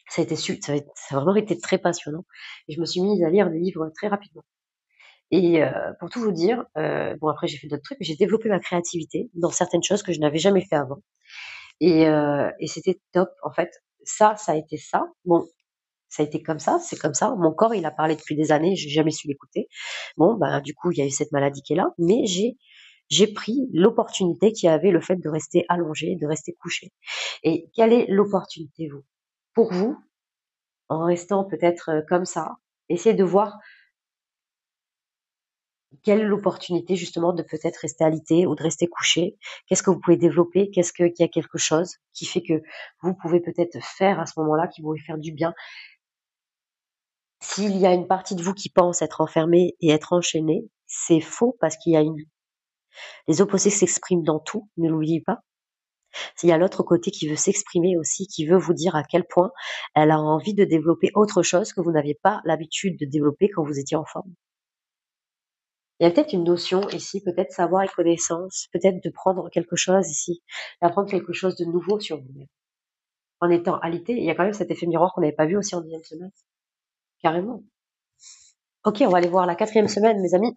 Ça a vraiment été très passionnant. Et je me suis mise à lire des livres très rapidement. Et pour tout vous dire, bon après j'ai fait d'autres trucs, mais j'ai développé ma créativité dans certaines choses que je n'avais jamais fait avant. Et c'était top. En fait, ça a été ça. Bon, ça a été comme ça, c'est comme ça. Mon corps, il a parlé depuis des années, j'ai jamais su l'écouter. Bon, bah, du coup, il y a eu cette maladie qui est là, mais j'ai pris l'opportunité qui avait le fait de rester allongé, de rester couché. Et quelle est l'opportunité, vous? Pour vous, en restant peut-être comme ça, essayez de voir quelle est l'opportunité justement de peut-être rester alité ou de rester couché. Qu'est-ce que vous pouvez développer? Qu'il y a quelque chose qui fait que vous pouvez peut-être faire à ce moment-là, qui vous faire du bien. S'il y a une partie de vous qui pense être enfermée et être enchaînée, c'est faux parce qu'il y a les opposés s'expriment dans tout, ne l'oubliez pas. Il y a l'autre côté qui veut s'exprimer aussi, qui veut vous dire à quel point elle a envie de développer autre chose que vous n'aviez pas l'habitude de développer quand vous étiez en forme. Il y a peut-être une notion ici, peut-être savoir et connaissance, peut-être de prendre quelque chose ici, d'apprendre quelque chose de nouveau sur vous-même. En étant alité, il y a quand même cet effet miroir qu'on n'avait pas vu aussi en 10e semaine. Carrément. Ok, on va aller voir la 4e semaine, mes amis.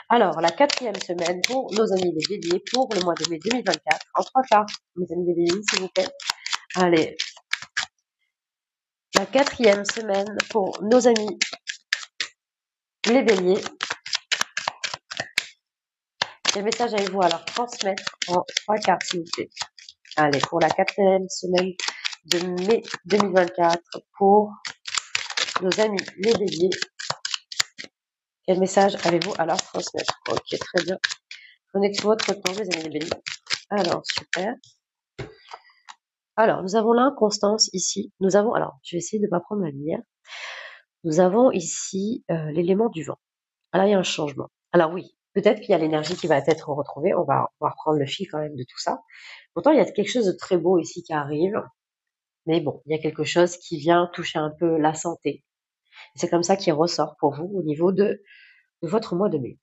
Alors, la 4e semaine pour nos amis les béliers pour le mois de mai 2024. En 3 cartes, mes amis les béliers, s'il vous plaît. Allez. La 4e semaine pour nos amis les béliers. Quel message avez-vous à leur transmettre en 3 cartes, s'il vous plaît? Allez, pour la 4e semaine de mai 2024 pour nos amis les béliers. Quel message avez-vous à leur transmettre? Ok, très bien. Prenez tout votre temps, mes amis les béliers. Alors, super. Alors, nous avons l'inconstance ici. Alors, je vais essayer de ne pas prendre la lumière. Nous avons ici l'élément du vent. Alors, il y a un changement. Alors oui, peut-être qu'il y a l'énergie qui va être retrouvée. On va reprendre le fil quand même de tout ça. Pourtant, il y a quelque chose de très beau ici qui arrive. Mais bon, il y a quelque chose qui vient toucher un peu la santé. C'est comme ça qu'il ressort pour vous au niveau de votre mois de mai.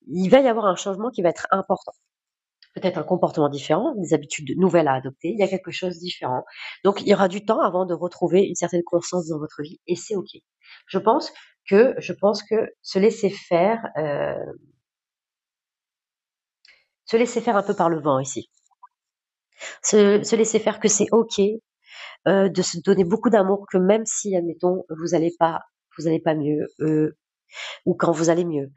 Il va y avoir un changement qui va être important. Peut-être un comportement différent, des habitudes nouvelles à adopter. Il y a quelque chose de différent. Donc, il y aura du temps avant de retrouver une certaine constance dans votre vie et c'est OK. Je pense que se laisser faire un peu par le vent ici. Se laisser faire que c'est OK, de se donner beaucoup d'amour, que même si, admettons, vous allez pas mieux, ou quand vous allez mieux,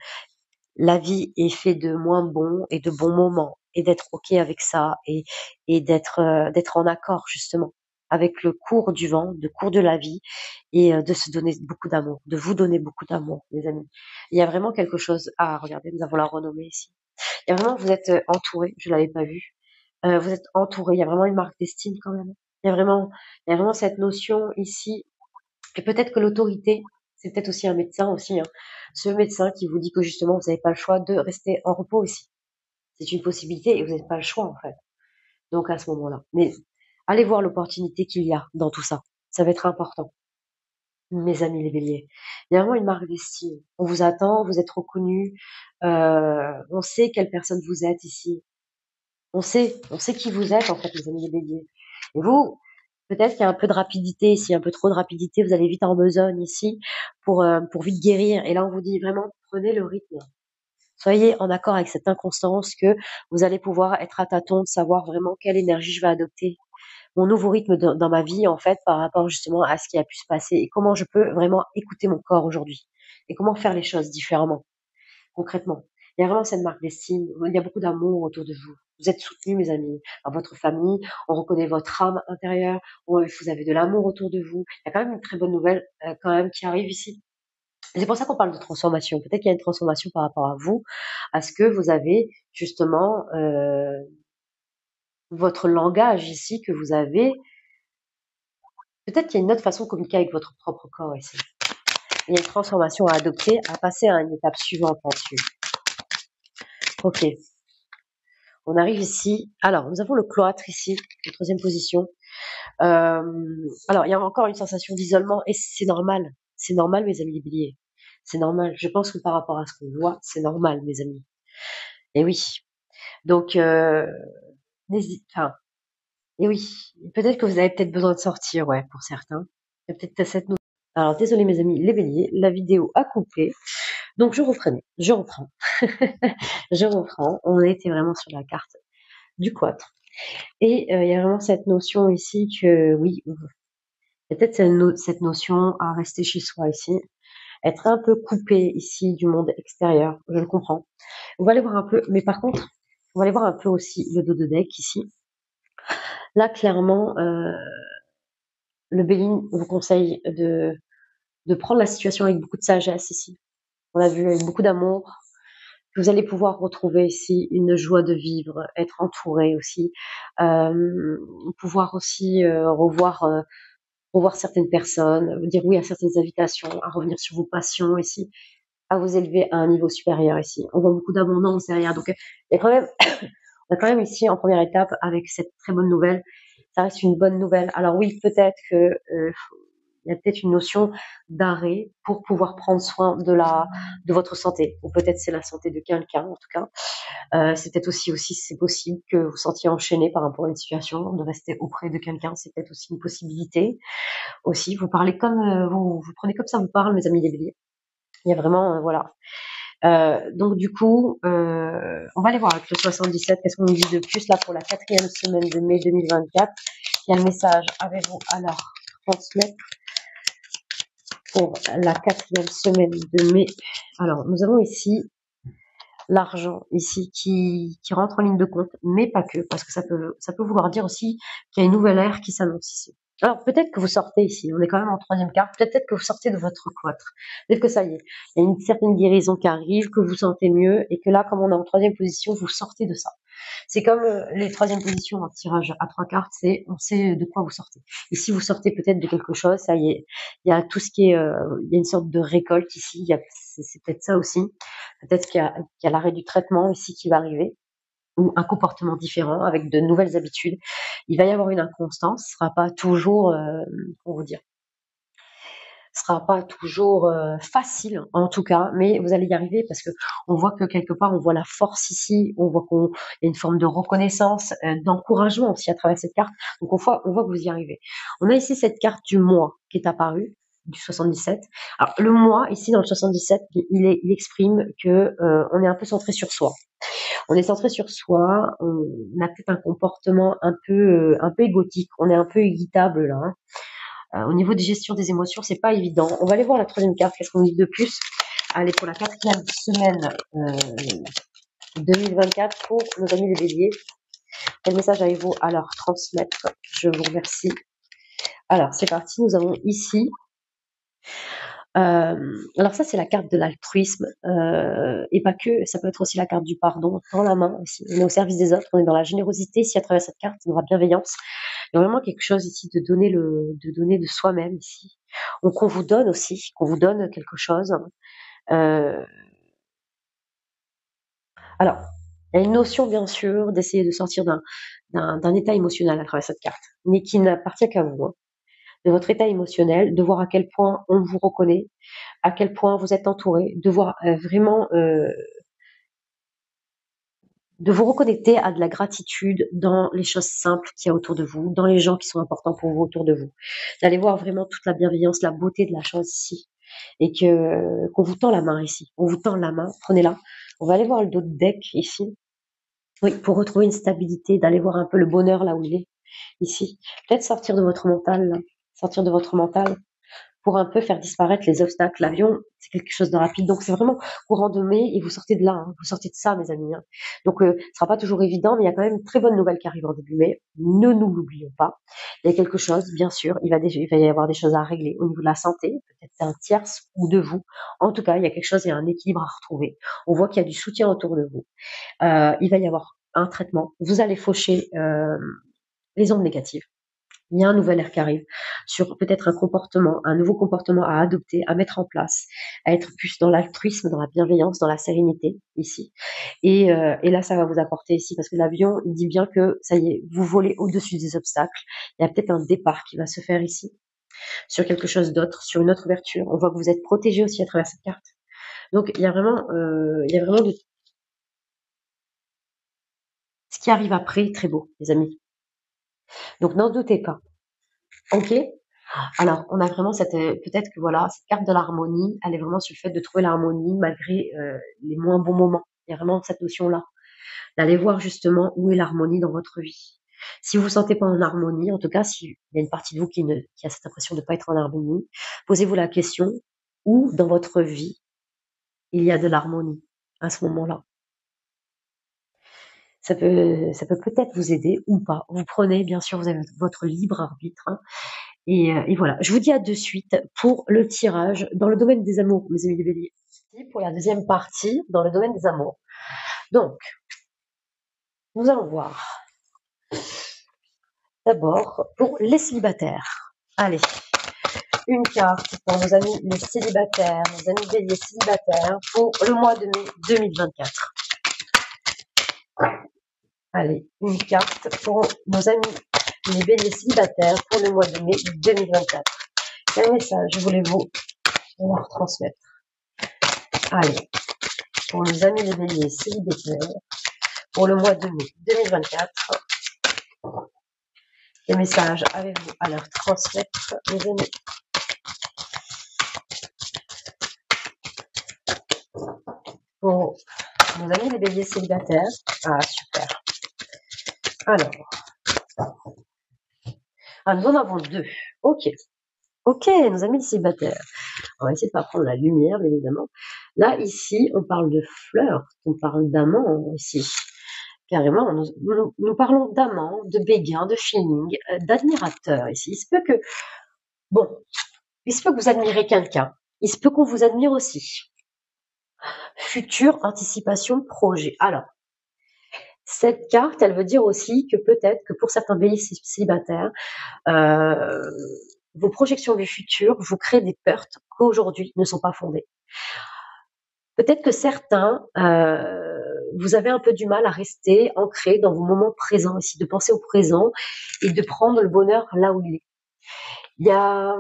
la vie est faite de moins bons et de bons moments, et d'être OK avec ça, et d'être en accord justement avec le cours du vent, le cours de la vie, et de se donner beaucoup d'amour, de vous donner beaucoup d'amour, les amis. Il y a vraiment quelque chose. Ah, regardez, nous avons la renommée ici. Il y a vraiment, vous êtes entouré, je l'avais pas vu. Vous êtes entouré, il y a vraiment une marque d'estime quand même. Il y a vraiment cette notion ici. Et peut-être que l'autorité, c'est peut-être aussi un médecin aussi, hein. Ce médecin qui vous dit que justement vous n'avez pas le choix de rester en repos ici. C'est une possibilité et vous n'avez pas le choix en fait. Donc à ce moment-là. Mais allez voir l'opportunité qu'il y a dans tout ça. Ça va être important. Mes amis les béliers. Il y a vraiment une marque d'estime. On vous attend, vous êtes reconnus. On sait quelle personne vous êtes ici. On sait qui vous êtes en fait, mes amis les béliers. Et vous, peut-être qu'il y a un peu de rapidité ici, un peu trop de rapidité, vous allez vite en besogne ici pour vite guérir. Et là, on vous dit vraiment, prenez le rythme. Soyez en accord avec cette inconstance que vous allez pouvoir être à tâtons, de savoir vraiment quelle énergie je vais adopter. Mon nouveau rythme dans ma vie, en fait, par rapport justement à ce qui a pu se passer et comment je peux vraiment écouter mon corps aujourd'hui et comment faire les choses différemment, concrètement. Il y a vraiment cette marque d'estime, il y a beaucoup d'amour autour de vous. Vous êtes soutenus, mes amis, dans votre famille, on reconnaît votre âme intérieure, vous avez de l'amour autour de vous. Il y a quand même une très bonne nouvelle quand même qui arrive ici. C'est pour ça qu'on parle de transformation. Peut-être qu'il y a une transformation par rapport à vous, à ce que vous avez justement votre langage ici que vous avez. Peut-être qu'il y a une autre façon de communiquer avec votre propre corps ici. Il y a une transformation à adopter, à passer à une étape suivante là-dessus. Ok. On arrive ici. Alors, nous avons le cloître ici, en troisième position. Alors, il y a encore une sensation d'isolement et c'est normal. C'est normal, mes amis les béliers. C'est normal. Je pense que par rapport à ce qu'on voit, c'est normal, mes amis. Et oui. Donc, n'hésite pas. Et oui. Peut-être que vous avez peut-être besoin de sortir, ouais, pour certains. Il y a peut-être cette notion. Alors, désolé, mes amis les béliers, la vidéo a coupé. Donc, je reprends. Je reprends. On était vraiment sur la carte du cloître. Et il y a vraiment cette notion ici que, oui, il y a peut-être cette notion à rester chez soi ici, être un peu coupé ici du monde extérieur, je le comprends. On va aller voir un peu, mais par contre, on va aller voir un peu aussi le dos de deck ici. Là, clairement, le Béline vous conseille de prendre la situation avec beaucoup de sagesse ici. On l'a vu, avec beaucoup d'amour. Vous allez pouvoir retrouver ici une joie de vivre, être entouré aussi, pouvoir aussi revoir certaines personnes, dire oui à certaines invitations, à revenir sur vos passions ici, à vous élever à un niveau supérieur ici. On voit beaucoup d'abondance derrière, donc il y a quand même, on a quand même ici en première étape avec cette très bonne nouvelle. Ça reste une bonne nouvelle. Alors oui, peut-être que il y a peut-être une notion d'arrêt pour pouvoir prendre soin de votre santé, ou peut-être c'est la santé de quelqu'un en tout cas. C'est peut-être aussi c'est possible que vous sentiez enchaîné par rapport à une situation, de rester auprès de quelqu'un, c'est peut-être aussi une possibilité. Aussi, vous parlez comme vous prenez comme ça vous parle, mes amis les béliers. Il y a vraiment voilà. Donc du coup, on va aller voir avec le 77. Qu'est-ce qu'on nous dit de plus là pour la 4e semaine de mai 2024? Quel message avez-vous à leur transmettre pour la 4e semaine de mai? Alors, nous avons ici l'argent ici qui rentre en ligne de compte, mais pas que, parce que ça peut vouloir dire aussi qu'il y a une nouvelle ère qui s'annonce ici. Alors peut-être que vous sortez ici, on est quand même en troisième carte, peut-être que vous sortez de votre cloître, peut-être que ça y est, il y a une certaine guérison qui arrive, que vous sentez mieux, et que là, comme on est en troisième position, vous sortez de ça. C'est comme les troisième positions en tirage à 3 cartes, c'est on sait de quoi vous sortez. Et si vous sortez peut-être de quelque chose, ça y est, il y a tout ce qui est, il y a une sorte de récolte ici, c'est peut-être ça aussi. Peut-être qu'il y a l'arrêt du traitement ici qui va arriver, ou un comportement différent avec de nouvelles habitudes. Il va y avoir une inconstance, ce sera pas toujours, comment vous dire, ce sera pas toujours facile en tout cas, mais vous allez y arriver parce que on voit que quelque part on voit la force ici, on voit qu'il y a une forme de reconnaissance, d'encouragement aussi à travers cette carte. Donc on voit que vous y arrivez. On a ici cette carte du mois qui est apparue du 77. Alors le mois ici dans le 77, il exprime que on est un peu centré sur soi. On est centré sur soi, on a peut-être un comportement un peu égotique, on est un peu irritable là, hein. Au niveau de gestion des émotions, c'est pas évident. On va aller voir la troisième carte, qu'est-ce qu'on dit de plus? Allez, pour la 4e semaine 2024 pour nos amis les béliers. Quel message avez-vous à leur transmettre? Je vous remercie. Alors, c'est parti, nous avons ici alors ça, c'est la carte de l'altruisme, et pas que, ça peut être aussi la carte du pardon, dans la main aussi. On est au service des autres, on est dans la générosité ici à travers cette carte, dans la bienveillance. Il y a vraiment quelque chose ici de donner de soi-même ici. Donc qu'on vous donne aussi, qu'on vous donne quelque chose. Alors, il y a une notion bien sûr d'essayer de sortir d'un état émotionnel à travers cette carte, mais qui n'appartient qu'à vous, hein. De votre état émotionnel, de voir à quel point on vous reconnaît, à quel point vous êtes entouré, de voir vraiment, de vous reconnecter à de la gratitude dans les choses simples qu'il y a autour de vous, dans les gens qui sont importants pour vous autour de vous. D'aller voir vraiment toute la bienveillance, la beauté de la chose ici. Et qu'on vous tend la main ici. On vous tend la main, prenez-la. On va aller voir le dos de deck ici. Oui, pour retrouver une stabilité, d'aller voir un peu le bonheur là où il est, ici. Peut-être sortir de votre mental, là. Sortir de votre mental pour un peu faire disparaître les obstacles. L'avion, c'est quelque chose de rapide. Donc, c'est vraiment courant de mai et vous sortez de là, hein. Vous sortez de ça, mes amis, hein. Donc, ce sera pas toujours évident, mais il y a quand même une très bonne nouvelle qui arrive en début mai. Ne nous l'oublions pas. Il y a quelque chose, bien sûr. Il va y avoir des choses à régler au niveau de la santé. Peut-être un tierce ou de vous. En tout cas, il y a quelque chose, il y a un équilibre à retrouver. On voit qu'il y a du soutien autour de vous. Il va y avoir un traitement. Vous allez faucher les ondes négatives. Il y a un nouvel air qui arrive sur peut-être un nouveau comportement à adopter, à mettre en place, à être plus dans l'altruisme, dans la bienveillance, dans la sérénité ici. Et là, ça va vous apporter ici, parce que l'avion, il dit bien que ça y est, vous volez au-dessus des obstacles. Il y a peut-être un départ qui va se faire ici, sur quelque chose d'autre, sur une autre ouverture. On voit que vous êtes protégé aussi à travers cette carte. Donc, il y a vraiment de... Ce qui arrive après, très beau, les amis. Donc, n'en doutez pas. Ok? Alors, on a vraiment peut-être que voilà, cette carte de l'harmonie, elle est vraiment sur le fait de trouver l'harmonie malgré les moins bons moments. Il y a vraiment cette notion-là, d'aller voir justement où est l'harmonie dans votre vie. Si vous vous sentez pas en harmonie, en tout cas, s'il y a une partie de vous qui a cette impression de ne pas être en harmonie, posez-vous la question, où dans votre vie il y a de l'harmonie à ce moment-là. Ça peut peut-être vous aider ou pas. Vous prenez, bien sûr, vous avez votre libre arbitre, hein. Et voilà, je vous dis à de suite pour le tirage dans le domaine des amours, mes amis les béliers. Pour la deuxième partie, dans le domaine des amours. Donc, nous allons voir. D'abord, pour les célibataires. Allez, une carte pour nos amis les célibataires, nos amis béliers célibataires, pour le mois de mai 2024. Allez, une carte pour nos amis les béliers célibataires pour le mois de mai 2024. Quel message voulez-vous leur transmettre? Allez, pour nos amis les béliers célibataires, pour le mois de mai 2024, quel message avez-vous à leur transmettre, les amis? Pour nos amis les béliers célibataires, ah super. Alors, nous en avons deux. Ok, nos amis les célibataires. On va essayer de pas prendre la lumière, bien évidemment. Là, ici, on parle de flirt, on parle d'amant ici. Carrément, nous parlons d'amant, de béguin, de feeling, d'admirateur ici. Il se peut que vous admirez quelqu'un. Il se peut qu'on vous admire aussi. Future anticipation projet. Alors, cette carte, elle veut dire aussi que peut-être que pour certains béliers célibataires, vos projections du futur vous créent des peurs qu'aujourd'hui ne sont pas fondées. Peut-être que certains, vous avez un peu du mal à rester ancré dans vos moments présents aussi, de penser au présent et de prendre le bonheur là où il est. Il y a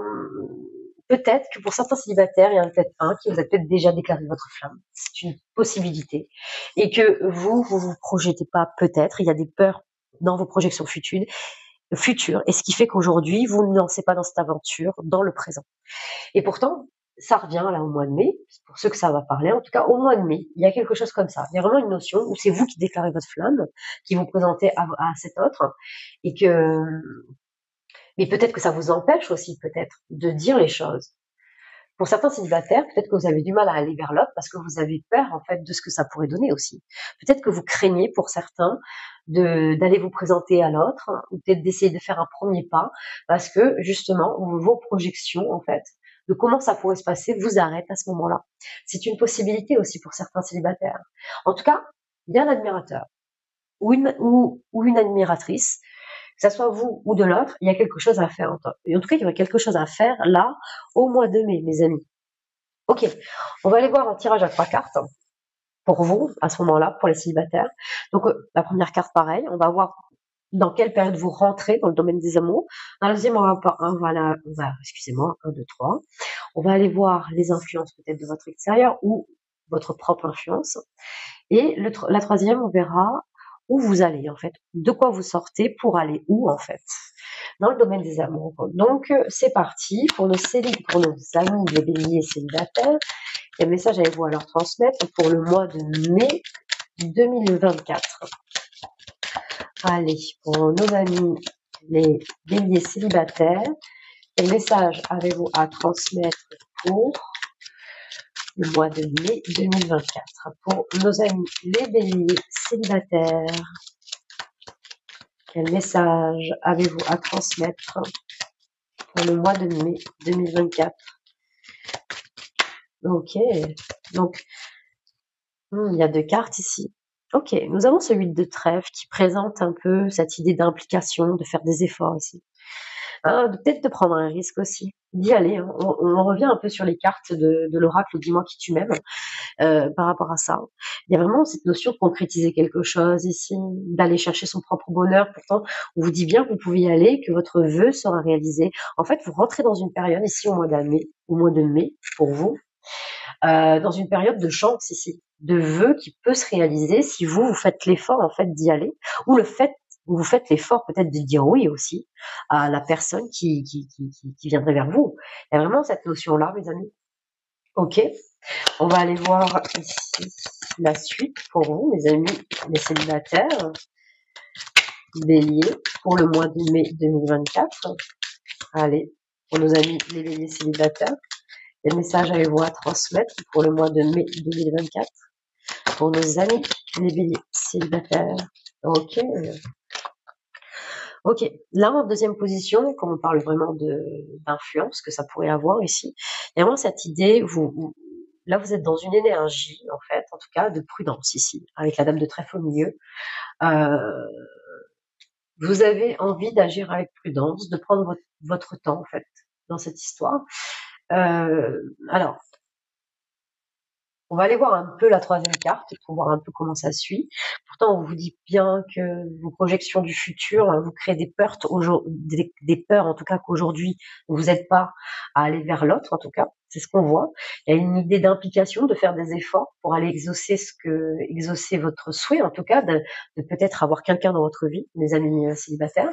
peut-être que pour certains célibataires, il y en a peut-être un qui vous a peut-être déjà déclaré votre flamme. C'est une possibilité. Et que vous projetez pas peut-être. Il y a des peurs dans vos projections futures. Et ce qui fait qu'aujourd'hui, vous ne lancez pas dans cette aventure dans le présent. Et pourtant, ça revient là au mois de mai, pour ceux que ça va parler, en tout cas au mois de mai, il y a quelque chose comme ça. Il y a vraiment une notion où c'est vous qui déclarez votre flamme, qui vous présentez à cet autre, et que, mais peut-être que ça vous empêche aussi peut-être de dire les choses. Pour certains célibataires, peut-être que vous avez du mal à aller vers l'autre parce que vous avez peur en fait de ce que ça pourrait donner aussi. Peut-être que vous craignez pour certains d'aller vous présenter à l'autre, ou peut-être d'essayer de faire un premier pas parce que justement vos projections en fait de comment ça pourrait se passer vous arrêtent à ce moment-là. C'est une possibilité aussi pour certains célibataires. En tout cas, il y a un admirateur ou une admiratrice, que ça soit vous ou de l'autre, il y a quelque chose à faire. Et en tout cas, il y aurait quelque chose à faire là, au mois de mai, mes amis. Ok, on va aller voir un tirage à 3 cartes pour vous, à ce moment-là, pour les célibataires. Donc, la première carte, pareil, on va voir dans quelle période vous rentrez dans le domaine des amours. Dans la deuxième, excusez-moi, 1, 2, 3. On va aller voir les influences peut-être de votre extérieur ou votre propre influence. Et la troisième, on verra où vous allez, en fait. De quoi vous sortez pour aller où, en fait, dans le domaine des amours. Donc, c'est parti pour nos amis les béliers célibataires. Quel message avez-vous à leur transmettre pour le mois de mai 2024? Allez, pour nos amis les béliers célibataires, quel message avez-vous à transmettre pour le mois de mai 2024? Pour nos amis les béliers célibataires, quel message avez-vous à transmettre pour le mois de mai 2024? Ok, donc il y a 2 cartes ici. Ok, nous avons ce 8 de trèfle qui présente un peu cette idée d'implication, de faire des efforts ici. Peut-être de prendre un risque aussi, d'y aller, hein. On revient un peu sur les cartes de l'oracle Dis-moi qui tu m'aimes, par rapport à ça. Il y a vraiment cette notion de concrétiser quelque chose ici, d'aller chercher son propre bonheur. Pourtant, on vous dit bien que vous pouvez y aller, que votre vœu sera réalisé. En fait, vous rentrez dans une période ici au mois de mai, pour vous, dans une période de chance ici, de vœux qui peut se réaliser si vous faites l'effort en fait d'y aller, ou le fait vous faites l'effort peut-être de dire oui aussi à la personne qui viendrait vers vous. Il y a vraiment cette notion-là, mes amis. Ok, on va aller voir ici la suite pour vous, mes amis, les célibataires, bélier, pour le mois de mai 2024. Allez, pour nos amis les béliers célibataires, les messages avez-vous à transmettre pour le mois de mai 2024 pour nos amis les béliers célibataires. Ok. Ok. Là, en deuxième position, quand on parle vraiment d'influence que ça pourrait avoir ici, il y a vraiment cette idée, là, vous êtes dans une énergie, en fait, en tout cas, de prudence ici, avec la dame de trèfle au milieu. Euh, vous avez envie d'agir avec prudence, de prendre votre temps, en fait, dans cette histoire. Alors, on va aller voir un peu la troisième carte pour voir un peu comment ça suit. Pourtant, on vous dit bien que vos projections du futur vous créent des peurs, des peurs en tout cas qu'aujourd'hui vous n'êtes pas à aller vers l'autre. En tout cas, c'est ce qu'on voit. Il y a une idée d'implication, de faire des efforts pour aller exaucer votre souhait, en tout cas, de peut-être avoir quelqu'un dans votre vie, mes amis célibataires.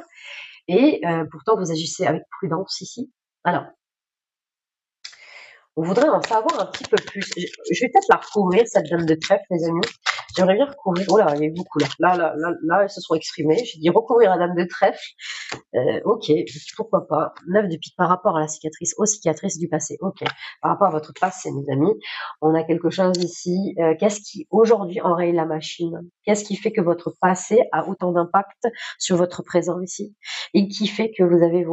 Et pourtant, vous agissez avec prudence ici. Alors, on voudrait en savoir un petit peu plus. Je vais peut-être la recouvrir, cette dame de trèfle, les amis. J'aimerais bien recouvrir. Oh là, il y a eu beaucoup là. Là, elles se sont exprimées. J'ai dit recouvrir la dame de trèfle. Ok, pourquoi pas. 9 de pique par rapport à la cicatrice, aux cicatrices du passé. Ok, par rapport à votre passé, mes amis. On a quelque chose ici. Qu'est-ce qui aujourd'hui enraye la machine? Qu'est-ce qui fait que votre passé a autant d'impact sur votre présent ici? Et qui fait que vous avez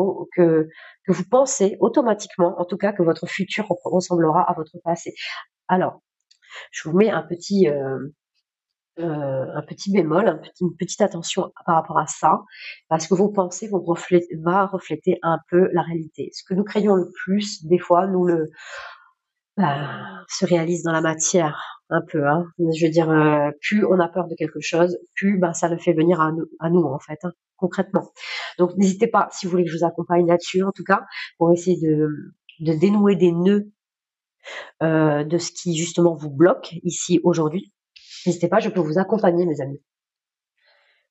que vous pensez automatiquement, en tout cas, que votre futur ressemblera à votre passé. Alors, je vous mets un petit bémol, une petite attention par rapport à ça, parce que vos pensées va refléter un peu la réalité. Ce que nous craignons le plus, des fois, se réalise dans la matière, un peu. Hein. Je veux dire, plus on a peur de quelque chose, plus ça le fait venir à nous en fait, hein, concrètement. Donc n'hésitez pas, si vous voulez que je vous accompagne là-dessus, en tout cas, pour essayer de dénouer des nœuds de ce qui justement vous bloque ici aujourd'hui. N'hésitez pas, je peux vous accompagner, mes amis.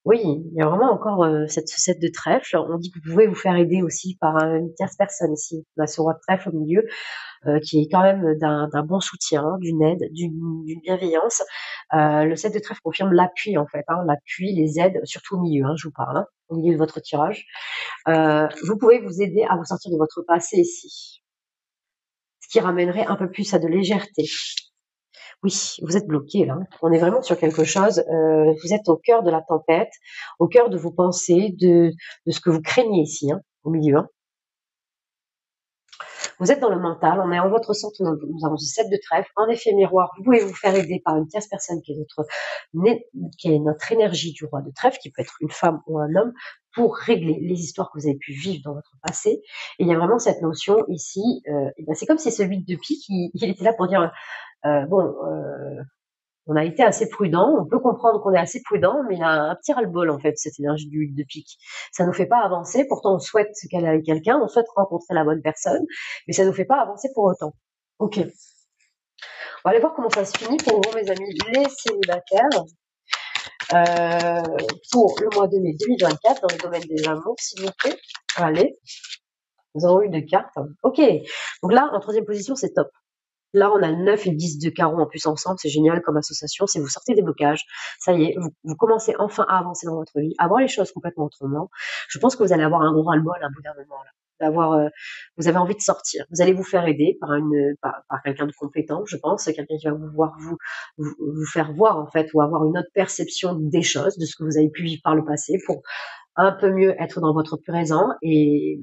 Oui, il y a vraiment encore cette facette de trèfle. On dit que vous pouvez vous faire aider aussi par une tierce personne ici. On a ce roi de trèfle au milieu qui est quand même d'un bon soutien, d'une aide, d'une bienveillance. Le 7 de trèfle confirme l'appui en fait, hein, l'appui, les aides, surtout au milieu, hein, je vous parle, hein, au milieu de votre tirage. Vous pouvez vous aider à vous sortir de votre passé ici, ce qui ramènerait un peu plus à de légèreté. Oui, vous êtes bloqué là. On est vraiment sur quelque chose. Vous êtes au cœur de la tempête, au cœur de vos pensées, de ce que vous craignez ici, hein, au milieu. Hein. Vous êtes dans le mental. On est en votre centre. Nous avons ce 7 de trèfle. En effet miroir, vous pouvez vous faire aider par une tierce personne qui est notre énergie du roi de trèfle, qui peut être une femme ou un homme, pour régler les histoires que vous avez pu vivre dans votre passé. Et il y a vraiment cette notion ici. C'est comme si ce 8 de pique, il était là pour dire on a été assez prudent, on peut comprendre qu'on est assez prudent, mais il a un petit ras-le-bol, en fait, cette énergie du 8 de pique. Ça nous fait pas avancer, pourtant on souhaite qu'elle avec quelqu'un, on souhaite rencontrer la bonne personne, mais ça nous fait pas avancer pour autant. Ok. On va aller voir comment ça se finit pour vous, mes amis, les célibataires, pour le mois de mai 2024, dans le domaine des amours, s'il vous plaît. Allez. Nous avons eu 2 cartes. Ok. Donc là, en troisième position, c'est top. Là, on a le 9 et le 10 de carreau en plus ensemble. C'est génial comme association. Si vous sortez des blocages, ça y est, vous commencez enfin à avancer dans votre vie, à voir les choses complètement autrement. Je pense que vous allez avoir un gros ras-le-bol à bout d'un moment là. Vous avez envie de sortir. Vous allez vous faire aider par quelqu'un de compétent, je pense, quelqu'un qui va vous faire voir en fait, ou avoir une autre perception des choses, de ce que vous avez pu vivre par le passé, pour un peu mieux être dans votre présent et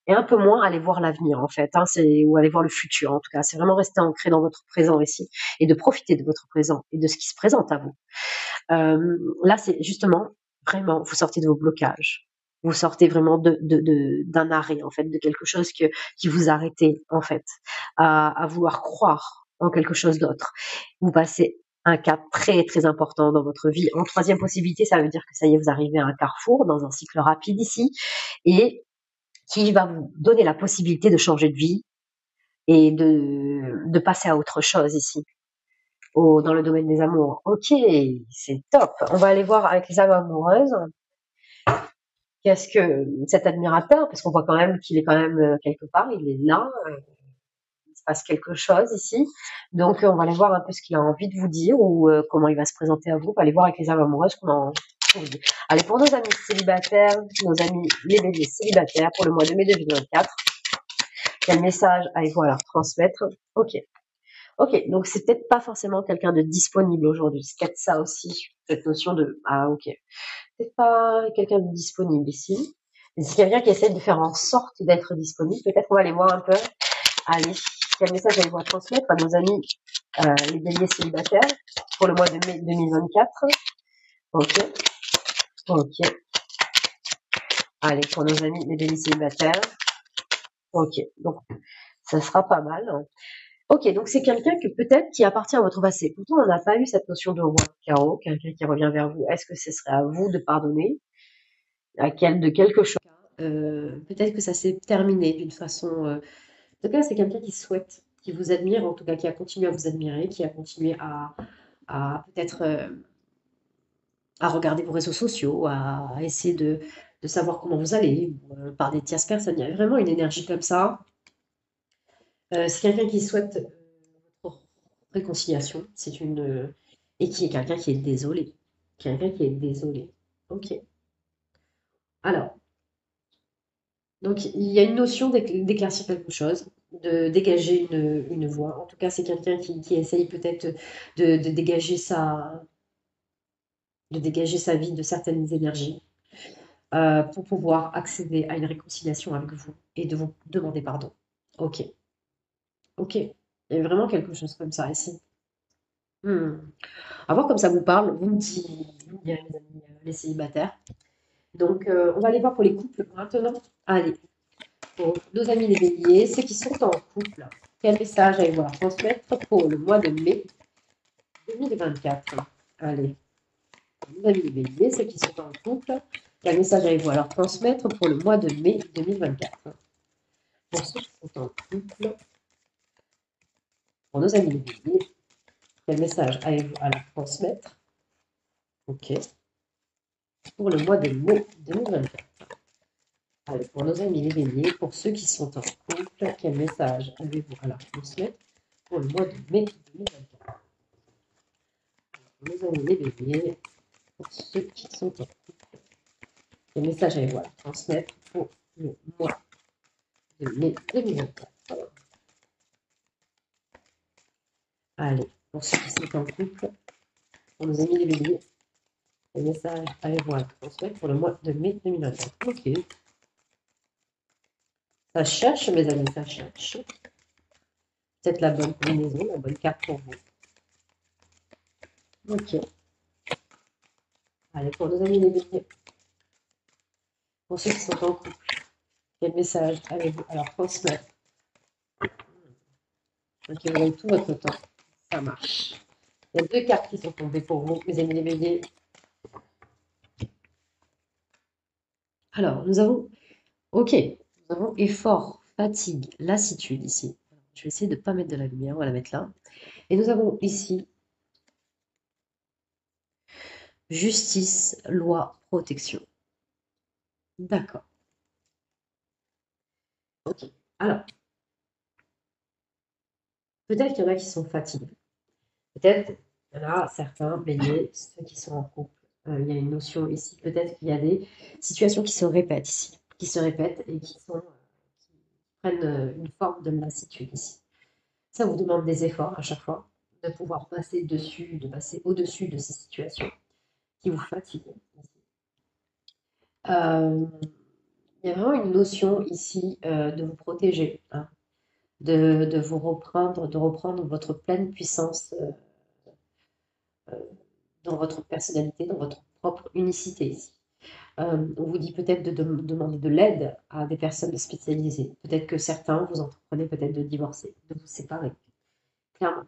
et un peu moins aller voir l'avenir en fait, hein, ou aller voir le futur en tout cas. C'est vraiment rester ancré dans votre présent ici et de profiter de votre présent et de ce qui se présente à vous. Là, c'est justement vraiment, vous sortez de vos blocages. Vous sortez vraiment d'un arrêt en fait, de quelque chose qui vous arrêtait en fait à vouloir croire en quelque chose d'autre. Vous passez un cap très très important dans votre vie. En troisième possibilité, ça veut dire que ça y est, vous arrivez à un carrefour dans un cycle rapide ici et qui va vous donner la possibilité de changer de vie et de passer à autre chose ici, dans le domaine des amours. Ok, c'est top. On va aller voir avec les âmes amoureuses. Qu'est-ce que cet admirateur, parce qu'on voit quand même qu'il est quand même quelque part, il est là, il se passe quelque chose ici. Donc on va aller voir un peu ce qu'il a envie de vous dire ou comment il va se présenter à vous. On va aller voir avec les âmes amoureuses comment. Allez, pour nos amis célibataires, nos amis les béliers célibataires pour le mois de mai 2024. Quel message avez-vous à leur transmettre? Ok. Ok, donc c'est peut-être pas forcément quelqu'un de disponible aujourd'hui. C'est peut-être ça aussi, cette notion de ah ok. Peut-être pas quelqu'un de disponible ici. Mais c'est quelqu'un qui essaie de faire en sorte d'être disponible. Peut-être qu'on va aller voir un peu. Allez, quel message allez-vous à transmettre à nos amis les béliers célibataires pour le mois de mai 2024? Ok. Ok. Allez, pour nos amis les béliers célibataires. Ok, donc ça sera pas mal. Ok, donc c'est quelqu'un que peut-être qui appartient à votre passé. Pourtant, on n'a pas eu cette notion de roi de carreau, quelqu'un qui revient vers vous. Est-ce que ce serait à vous de pardonner de quelque chose? Peut-être que ça s'est terminé d'une façon. En tout cas, c'est quelqu'un qui souhaite, qui vous admire, en tout cas qui a continué à vous admirer, qui a continué à peut-être à regarder vos réseaux sociaux, à essayer de savoir comment vous allez, par des tierces personnes. Il y a vraiment une énergie comme ça. C'est quelqu'un qui souhaite votre réconciliation. C'est et qui est quelqu'un qui est désolé. Quelqu'un qui est désolé. Ok. Alors, donc il y a une notion d'éclaircir quelque chose, de dégager une voie. En tout cas, c'est quelqu'un qui essaye peut-être de dégager de dégager sa vie de certaines énergies pour pouvoir accéder à une réconciliation avec vous et de vous demander pardon. Ok. Ok. Il y a vraiment quelque chose comme ça ici. Hmm. À voir comme ça vous parle, vous me direz, mes amis, les célibataires. Donc, on va aller voir pour les couples maintenant. Allez, pour nos amis les béliers, ceux qui sont en couple, quel message allez-vous leur transmettre pour le mois de mai 2024? Allez, pour nos amis les béliers, ceux qui sont en couple, quel message allez-vous leur transmettre pour le mois de mai 2024? Pour ceux qui sont en couple, pour nos amis les béliers, quel message avez-vous à leur transmettre? Ok, pour le mois de mai 2024. Allez, pour nos amis les béliers, pour ceux qui sont en couple, quel message avez-vous à leur transmettre pour le mois de mai 2024? Pour nos amis les béliers, pour ceux qui sont en couple, quel message avez-vous à leur transmettre pour le mois de mai 2024? Allez, pour ceux qui sont en couple, pour nos amis les béliers, quel message avez-vous à leur transmettre pour le mois de mai 2024? Ok, ça cherche, mes amis, ça cherche. Peut-être la bonne combinaison, la bonne carte pour vous. Ok. Allez, pour nos amis les béliers, pour ceux qui sont en couple, quel message avez-vous à leur transmettre? Ok, vous avez tout votre temps. Ça marche. Il y a deux cartes qui sont tombées pour vous, mes amis les béliers. Alors, nous avons, ok, nous avons effort, fatigue, lassitude ici. Je vais essayer de ne pas mettre de la lumière, on va la mettre là. Et nous avons ici justice, loi, protection. D'accord. Ok. Alors, peut-être qu'il y en a qui sont fatigués. Peut-être qu'il y en a certains béliers, ceux qui sont en couple. Il y a une notion ici, peut-être qu'il y a des situations qui se répètent ici, qui se répètent et qui prennent une forme de lassitude ici. Ça vous demande des efforts à chaque fois, de pouvoir passer dessus, de passer au-dessus de ces situations qui vous fatiguent. Euh, Il y a vraiment une notion ici de vous protéger, hein, de vous reprendre, de reprendre votre pleine puissance dans votre personnalité, dans votre propre unicité ici. On vous dit peut-être de demander de l'aide à des personnes spécialisées. Peut-être que certains, vous entreprenez peut-être de divorcer, de vous séparer, clairement.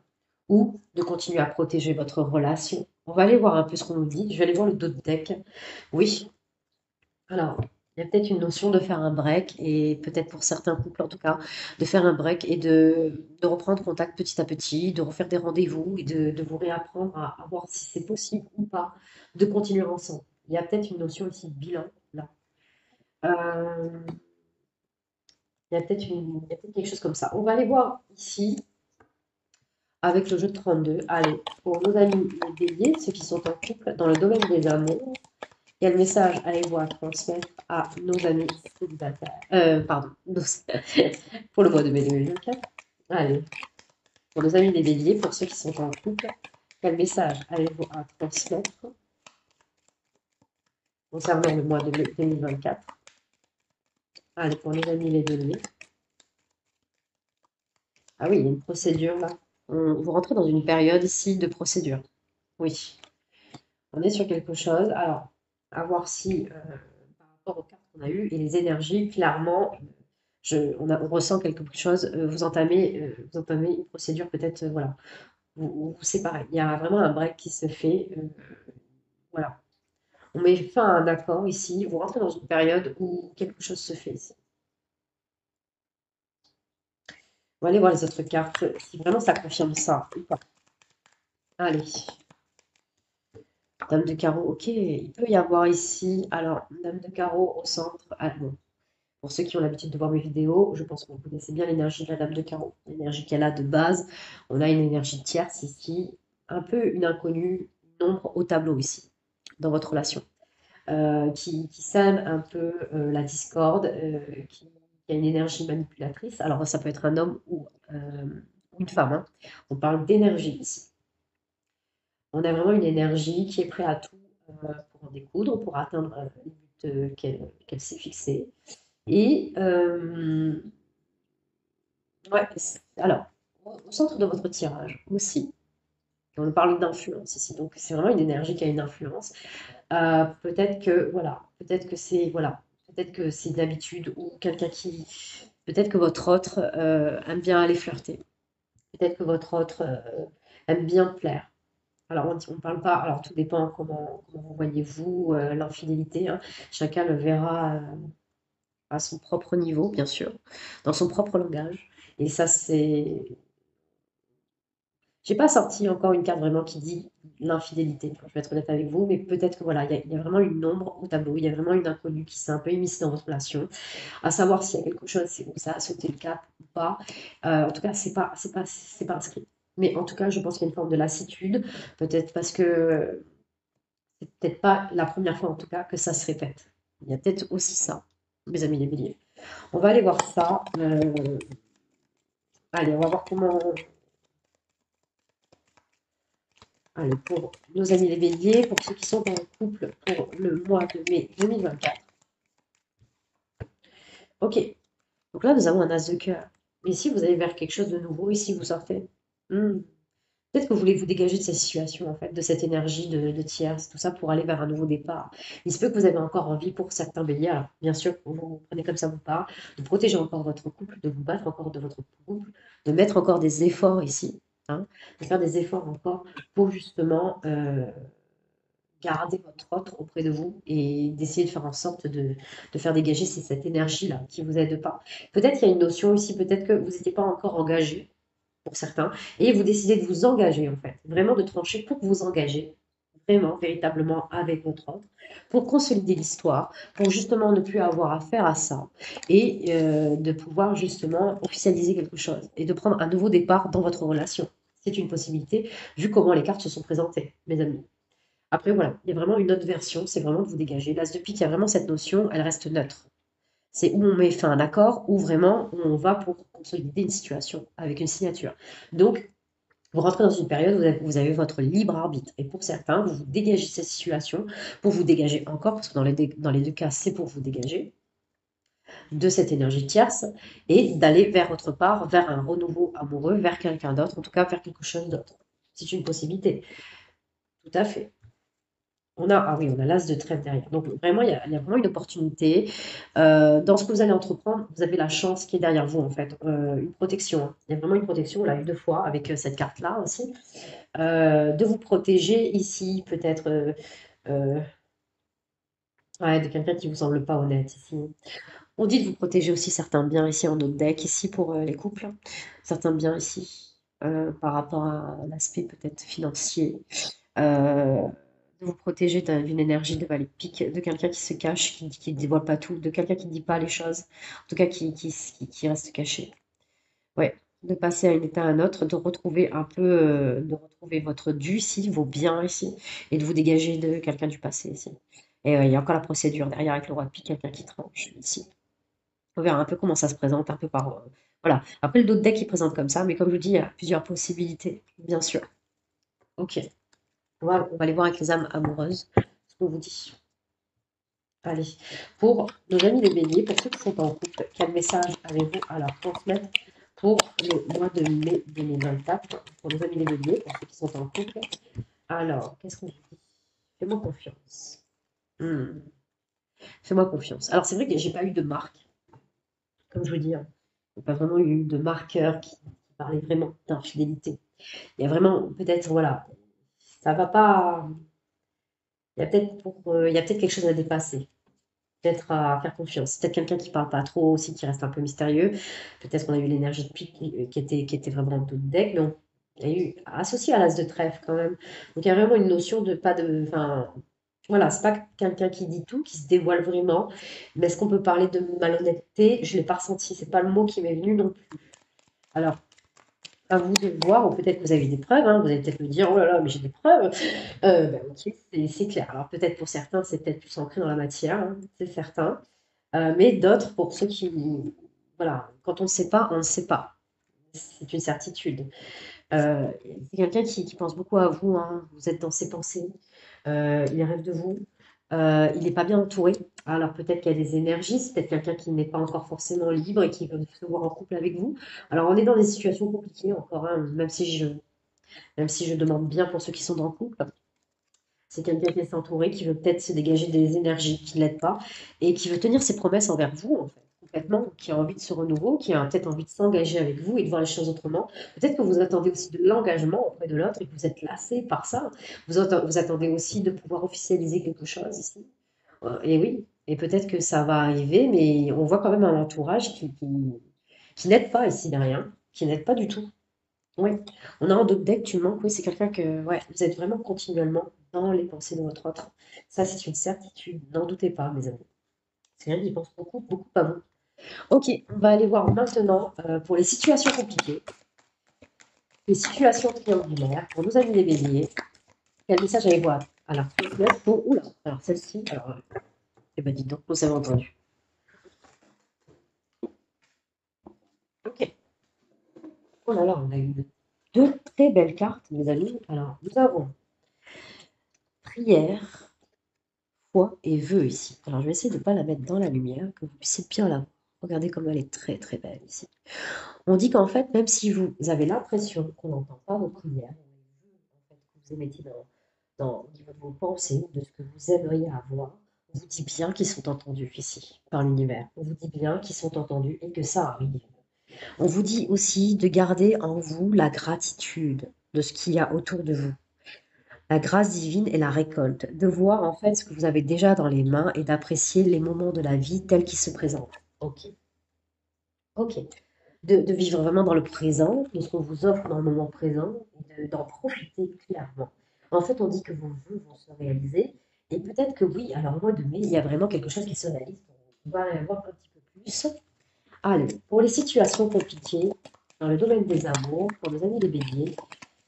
Ou de continuer à protéger votre relation. On va aller voir un peu ce qu'on nous dit. Je vais aller voir le dos de deck. Oui, alors, il y a peut-être une notion de faire un break, et peut-être pour certains couples en tout cas, de faire un break et de reprendre contact petit à petit, de refaire des rendez-vous et de vous réapprendre à voir si c'est possible ou pas de continuer ensemble. Il y a peut-être une notion aussi de bilan là. Euh, il y a peut-être quelque chose comme ça. On va aller voir ici avec le jeu de 32. Allez, pour nos amis les béliers, ceux qui sont en couple dans le domaine des amours, quel message allez-vous à transmettre à nos amis célibataires? Pardon, pour le mois de mai 2024. Allez, pour nos amis les béliers, pour ceux qui sont en couple, quel message allez-vous à transmettre concernant le mois de mai 2024? Allez, pour nos amis les béliers. Ah oui, il y a une procédure là. Vous rentrez dans une période ici de procédure. Oui, on est sur quelque chose. Alors, à voir si, par rapport aux cartes qu'on a eues et les énergies, clairement, on ressent quelque chose. Vous entamez une procédure, peut-être, voilà, vous séparez. Il y a vraiment un break qui se fait. Voilà. On met fin à un accord ici. Vous rentrez dans une période où quelque chose se fait ici. On va aller voir les autres cartes, si vraiment ça confirme ça ou pas. Allez. Dame de carreau, ok. Il peut y avoir ici, alors, Dame de carreau au centre. Ah, bon. Pour ceux qui ont l'habitude de voir mes vidéos, je pense que vous connaissez bien l'énergie de la Dame de carreau. L'énergie qu'elle a de base. On a une énergie tierce ici, un peu une inconnue, une ombre au tableau ici, dans votre relation. Qui sème un peu la discorde, qui a une énergie manipulatrice. Alors, ça peut être un homme ou une femme, hein. On parle d'énergie ici. On a vraiment une énergie qui est prête à tout pour en découdre, pour atteindre les buts qu'elle s'est fixés. Et ouais, alors, au centre de votre tirage aussi, on parle d'influence ici, donc c'est vraiment une énergie qui a une influence. Peut-être que voilà, peut-être que c'est d'habitude ou quelqu'un qui, peut-être que votre autre aime bien aller flirter, peut-être que votre autre aime bien plaire. Alors on ne parle pas, alors tout dépend comment vous voyez vous l'infidélité, hein. Chacun le verra à son propre niveau, bien sûr, dans son propre langage. Et ça, c'est. J'ai pas sorti encore une carte vraiment qui dit l'infidélité, je vais être honnête avec vous, mais peut-être que voilà, il y a vraiment une ombre au tableau, il y a vraiment une inconnue qui s'est un peu immiscée dans votre relation, à savoir s'il y a quelque chose, c'est où ça a sauté le cap ou pas. En tout cas, c'est pas inscrit. Mais en tout cas, je pense qu'il y a une forme de lassitude, peut-être parce que c'est peut-être pas la première fois en tout cas que ça se répète. Il y a peut-être aussi ça, mes amis les béliers. On va aller voir ça. Allez, on va voir comment. Allez, pour nos amis les béliers, pour ceux qui sont en couple pour le mois de mai 2024. Ok, donc là nous avons un as de cœur. Mais ici vous allez vers quelque chose de nouveau, ici vous sortez. Hmm. Peut-être que vous voulez vous dégager de cette situation, en fait, de cette énergie de tierce, tout ça pour aller vers un nouveau départ. Il se peut que vous avez encore envie pour certains béliers, alors bien sûr, vous prenez comme ça vous parle, de protéger encore votre couple, de vous battre encore de votre couple, de mettre encore des efforts ici, hein, de faire des efforts encore pour justement garder votre autre auprès de vous et d'essayer de faire en sorte de faire dégager cette énergie-là qui ne vous aide pas. Peut-être qu'il y a une notion ici, peut-être que vous n'étiez pas encore engagé pour certains, et vous décidez de vous engager en fait, vraiment de trancher pour vous engager vraiment, véritablement avec votre autre, pour consolider l'histoire, pour justement ne plus avoir affaire à ça, et de pouvoir justement officialiser quelque chose, et de prendre un nouveau départ dans votre relation. C'est une possibilité, vu comment les cartes se sont présentées, mes amis. Après, voilà, il y a vraiment une autre version, c'est vraiment de vous dégager. L'As de pique, il y a vraiment cette notion, elle reste neutre. C'est où on met fin à un accord, ou vraiment on va pour consolider une situation avec une signature. Donc, vous rentrez dans une période où vous avez votre libre arbitre. Et pour certains, vous vous dégagez de cette situation pour vous dégager encore, parce que dans les deux cas, c'est pour vous dégager. de cette énergie tierce et d'aller vers autre part, vers un renouveau amoureux, vers quelqu'un d'autre, en tout cas vers quelque chose d'autre. C'est une possibilité, tout à fait. Ah oui, on a l'as de trèfle derrière. Donc vraiment, il y a vraiment une opportunité. Dans ce que vous allez entreprendre, vous avez la chance qui est derrière vous, en fait. Une protection, hein. Il y a vraiment une protection, on l'a eu deux fois avec cette carte-là aussi. De vous protéger ici, peut-être euh, ouais, de quelqu'un qui vous semble pas honnête ici. On dit de vous protéger aussi certains biens ici en notre deck, ici pour les couples. Certains biens ici par rapport à l'aspect peut-être financier. Euh, de vous protéger d'une énergie de valet de pique, de quelqu'un qui se cache, qui ne dévoile pas tout, de quelqu'un qui ne dit pas les choses, en tout cas qui reste caché. Ouais, de passer à une état à un autre, de retrouver un peu, de retrouver votre dû ici, vos biens ici, et de vous dégager de quelqu'un du passé ici. Et il y a encore la procédure derrière avec le roi de pique, quelqu'un qui tranche ici. On verra un peu comment ça se présente, un peu par... voilà. Après, le dos de deck, il présente comme ça, mais comme je vous dis, il y a plusieurs possibilités, bien sûr. Ok. On va aller voir avec les âmes amoureuses ce qu'on vous dit. Allez, pour nos amis les béliers, pour ceux qui sont en couple, quel message avez-vous à leur transmettre pour le mois de mai 2024? Pour nos amis les béliers, pour ceux qui sont en couple. Alors, qu'est-ce qu'on vous dit? Fais-moi confiance. Hmm. Fais-moi confiance. Alors, c'est vrai que j'ai pas eu de marque, comme je vous dis, hein. Il n'y a pas vraiment eu de marqueur qui parlait vraiment d'infidélité. Il y a vraiment, peut-être, voilà, ça va pas. Il y a peut-être quelque chose à dépasser. Peut-être à faire confiance. Peut-être quelqu'un qui parle pas trop aussi, qui reste un peu mystérieux. Peut-être qu'on a eu l'énergie de pique qui était vraiment tout deck. Non, il y a eu associé à l'as de trèfle quand même. Donc il y a vraiment une notion de pas de. Enfin, voilà, c'est pas quelqu'un qui dit tout, qui se dévoile vraiment. Mais est-ce qu'on peut parler de malhonnêteté? Je l'ai pas ressenti. C'est pas le mot qui m'est venu non plus. Alors, à vous de voir, ou peut-être que vous avez des preuves, hein, vous allez peut-être me dire, oh là là, mais j'ai des preuves. Ok, c'est clair. Alors peut-être pour certains, c'est peut-être plus ancré dans la matière, hein, c'est certain. Mais d'autres, pour ceux qui... Voilà, quand on ne sait pas, on ne sait pas. C'est une certitude. C'est quelqu'un qui pense beaucoup à vous, hein. Vous êtes dans ses pensées, il rêve de vous. Il n'est pas bien entouré. Alors peut-être qu'il y a des énergies, c'est peut-être quelqu'un qui n'est pas encore forcément libre et qui veut se voir en couple avec vous. Alors on est dans des situations compliquées encore, hein, même si je demande bien pour ceux qui sont dans le couple. C'est quelqu'un qui est entouré, qui veut peut-être se dégager des énergies qui ne l'aident pas et qui veut tenir ses promesses envers vous, en fait, complètement, qui a envie de ce renouveau, qui a peut-être envie de s'engager avec vous et de voir les choses autrement. Peut-être que vous attendez aussi de l'engagement auprès de l'autre et que vous êtes lassé par ça. Vous attendez aussi de pouvoir officialiser quelque chose ici. Et oui, et peut-être que ça va arriver, mais on voit quand même un entourage qui n'aide pas ici derrière, qui n'aide pas du tout. Oui, on a un d'autres deck, tu manques, oui, c'est quelqu'un que ouais, vous êtes vraiment continuellement dans les pensées de votre autre. Ça, c'est une certitude, n'en doutez pas, mes amis. C'est quelqu'un qui pense beaucoup, beaucoup à vous. Ok, on va aller voir maintenant pour les situations compliquées, les situations triangulaires, pour nos amis les béliers. Quel message allez voir? Alors, oula, alors celle-ci, alors, eh ben dis donc, vous avez entendu. Ok. Oh là là, on a eu deux très belles cartes, mes amis. Alors, nous avons prière, foi et vœu ici. Alors, je vais essayer de ne pas la mettre dans la lumière, que vous puissiez bien la voir. Regardez comme elle est très très belle ici. On dit qu'en fait, même si vous avez l'impression qu'on n'entend pas vos prières, en fait, que vous émettez au niveau de vos pensées, de ce que vous aimeriez avoir, on vous dit bien qu'ils sont entendus ici, par l'univers. On vous dit bien qu'ils sont entendus et que ça arrive. On vous dit aussi de garder en vous la gratitude de ce qu'il y a autour de vous. La grâce divine et la récolte, de voir en fait ce que vous avez déjà dans les mains et d'apprécier les moments de la vie tels qu'ils se présentent. Ok, ok. De vivre vraiment dans le présent, de ce qu'on vous offre dans le moment présent, et d'en profiter clairement. En fait, on dit que vos vœux vont se réaliser, et peut-être que oui, alors au mois de mai, il y a vraiment quelque chose qui se réalise. On va aller voir un petit peu plus. Allez, pour les situations compliquées, dans le domaine des amours, pour nos amis les béliers,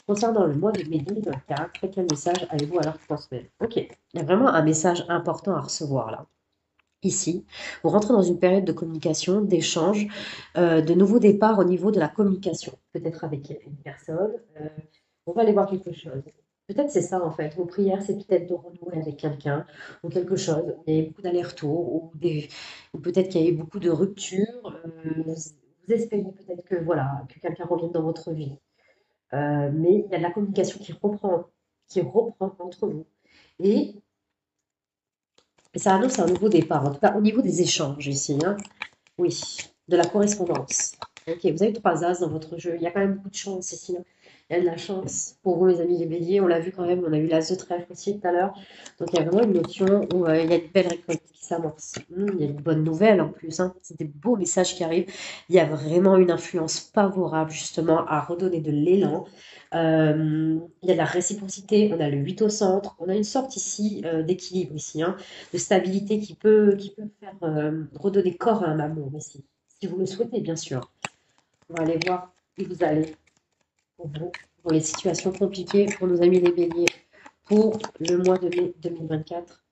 concernant le mois de mai 2024, quel message avez-vous à leur transmettre? Ok, il y a vraiment un message important à recevoir là. Ici, vous rentrez dans une période de communication, d'échange, de nouveaux départs au niveau de la communication, peut-être avec une personne. On va aller voir quelque chose. Peut-être c'est ça en fait. Vos prières, c'est peut-être de renouer avec quelqu'un ou quelque chose. Il y a eu beaucoup d'allers-retours ou peut-être qu'il y a eu beaucoup de ruptures. Vous espérez peut-être que voilà, que quelqu'un revienne dans votre vie. Mais il y a de la communication qui reprend entre vous. Et, et ça annonce un nouveau départ, en tout cas au niveau des échanges ici, hein. Oui, de la correspondance. Ok, vous avez trois as dans votre jeu. Il y a quand même beaucoup de chance ici, hein. Il y a de la chance pour vous, les amis les béliers. On l'a vu quand même, on a eu l'as de trèfle aussi tout à l'heure. Donc il y a vraiment une notion où il y a une belle récolte qui s'amorce. Il y a une bonne nouvelle en plus, hein. C'est des beaux messages qui arrivent. Il y a vraiment une influence favorable justement à redonner de l'élan. Il y a de la réciprocité, on a le 8 au centre, on a une sorte ici d'équilibre ici, hein, de stabilité qui peut faire redonner corps à un amour ici, si vous le souhaitez, bien sûr. On va aller voir où vous allez pour vous, pour les situations compliquées, pour nos amis les béliers, pour le mois de mai 2024.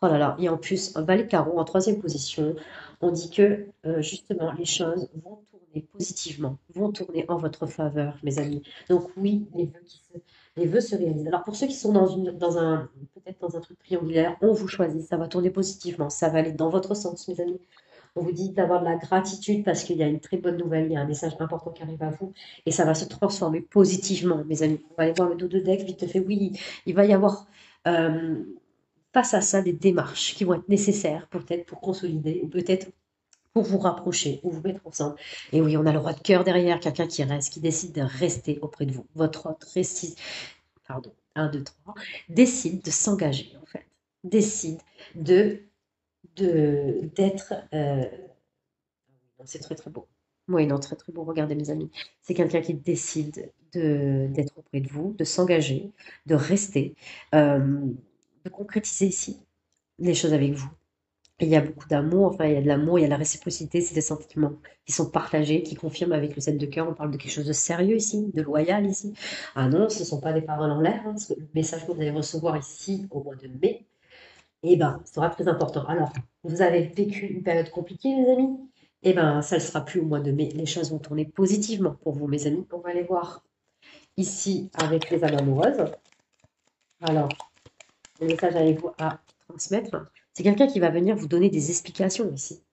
Oh là là, et en plus, un valet carreau en troisième position, on dit que justement les choses vont tourner positivement, vont tourner en votre faveur, mes amis. Donc oui, les vœux se réalisent. Alors pour ceux qui sont peut-être dans un truc triangulaire, on vous choisit, ça va tourner positivement, ça va aller dans votre sens, mes amis. On vous dit d'avoir de la gratitude parce qu'il y a une très bonne nouvelle, il y a un message important qui arrive à vous et ça va se transformer positivement, mes amis. On va aller voir le dos de deck, vite fait. Oui, il va y avoir euh, face à ça des démarches qui vont être nécessaires peut-être pour consolider ou peut-être pour vous rapprocher ou vous mettre ensemble. Et oui, on a le roi de cœur derrière, quelqu'un qui reste, qui décide de rester auprès de vous. Votre hôte pardon, un 2 3 décide de s'engager en fait, décide de d'être c'est très très beau. Oui, non, très très beau. Regardez, mes amis. C'est quelqu'un qui décide d'être auprès de vous, de s'engager, de rester, euh, de concrétiser ici les choses avec vous. Et il y a beaucoup d'amour, enfin, il y a de l'amour, il y a de la réciprocité, c'est des sentiments qui sont partagés, qui confirment avec le 7 de cœur. On parle de quelque chose de sérieux ici, de loyal ici. Ah non, ce ne sont pas des paroles en l'air, hein, parce que le message que vous allez recevoir ici au mois de mai, eh ben, sera très important. Alors, vous avez vécu une période compliquée, les amis? Eh ben, ça ne sera plus au mois de mai. Les choses vont tourner positivement pour vous, mes amis. On va aller voir ici avec les âmes amoureuses. Alors, le message avec vous à transmettre. C'est quelqu'un qui va venir vous donner des explications ici.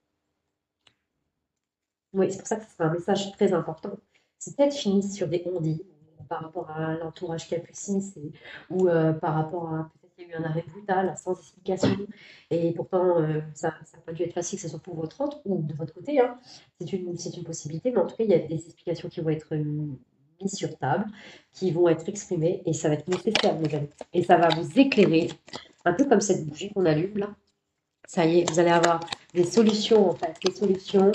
Oui, c'est pour ça que ce sera un message très important. C'est peut-être fini sur des on-dit par rapport à l'entourage qui a pu s'immiscer ou par rapport à peut-être qu'il y a eu un arrêt brutal sans explication et pourtant ça n'a pas dû être facile que ce soit pour votre autre ou de votre côté, hein. C'est une possibilité, mais en tout cas, il y a des explications qui vont être mises sur table, qui vont être exprimées et ça va être nécessaire, mes amis. Et ça va vous éclairer, un peu comme cette bougie qu'on allume là. Ça y est, vous allez avoir des solutions, en fait, des solutions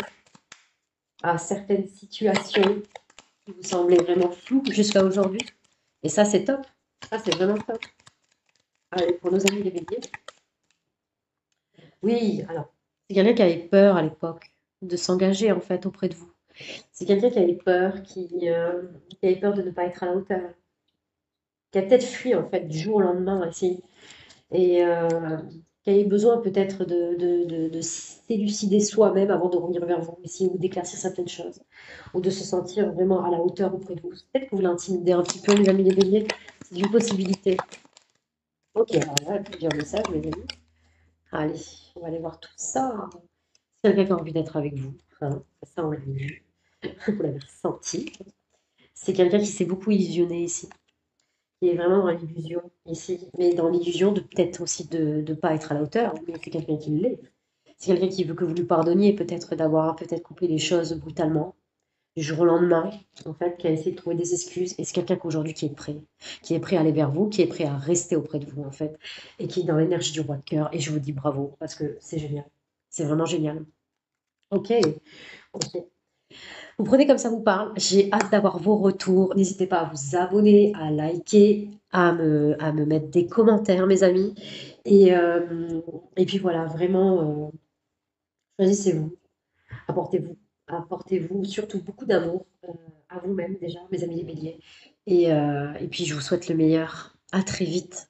à certaines situations qui vous semblaient vraiment floues jusqu'à aujourd'hui. Et ça, c'est top. Ça, c'est vraiment top. Allez, pour nos amis les béliers. Oui, alors, c'est quelqu'un qui avait peur à l'époque de s'engager, en fait, auprès de vous. C'est quelqu'un qui avait peur, qui avait peur de ne pas être à la hauteur, qui a peut-être fui, en fait, du jour au lendemain, ici. Et qui avait besoin peut-être de s'élucider soi-même avant de revenir vers vous ici ou d'éclaircir certaines choses ou de se sentir vraiment à la hauteur auprès de vous. Peut-être que vous l'intimidez un petit peu, mes amis les béliers. C'est une possibilité. Ok, alors là, il y a plusieurs messages, mes amis. Allez, on va aller voir tout ça. C'est quelqu'un qui a envie d'être avec vous. Hein, ça, on l'a vu. Vous l'avez ressenti. C'est quelqu'un qui s'est beaucoup illusionné ici, qui est vraiment dans l'illusion ici, mais dans l'illusion de peut-être aussi de ne pas être à la hauteur, mais c'est quelqu'un qui l'est. C'est quelqu'un qui veut que vous lui pardonniez, peut-être d'avoir peut-être coupé les choses brutalement, du jour au lendemain, en fait, qui a essayé de trouver des excuses. Et c'est quelqu'un qu'aujourd'hui qui est prêt à aller vers vous, qui est prêt à rester auprès de vous, en fait, et qui est dans l'énergie du roi de cœur. Et je vous dis bravo, parce que c'est génial. C'est vraiment génial. Ok, ok. Vous prenez comme ça vous parle. J'ai hâte d'avoir vos retours. N'hésitez pas à vous abonner, à liker, à me mettre des commentaires, mes amis. Et, euh, et puis voilà, vraiment, choisissez-vous. Apportez-vous, apportez-vous surtout beaucoup d'amour à vous-même déjà, mes amis les béliers. Et puis je vous souhaite le meilleur. À très vite.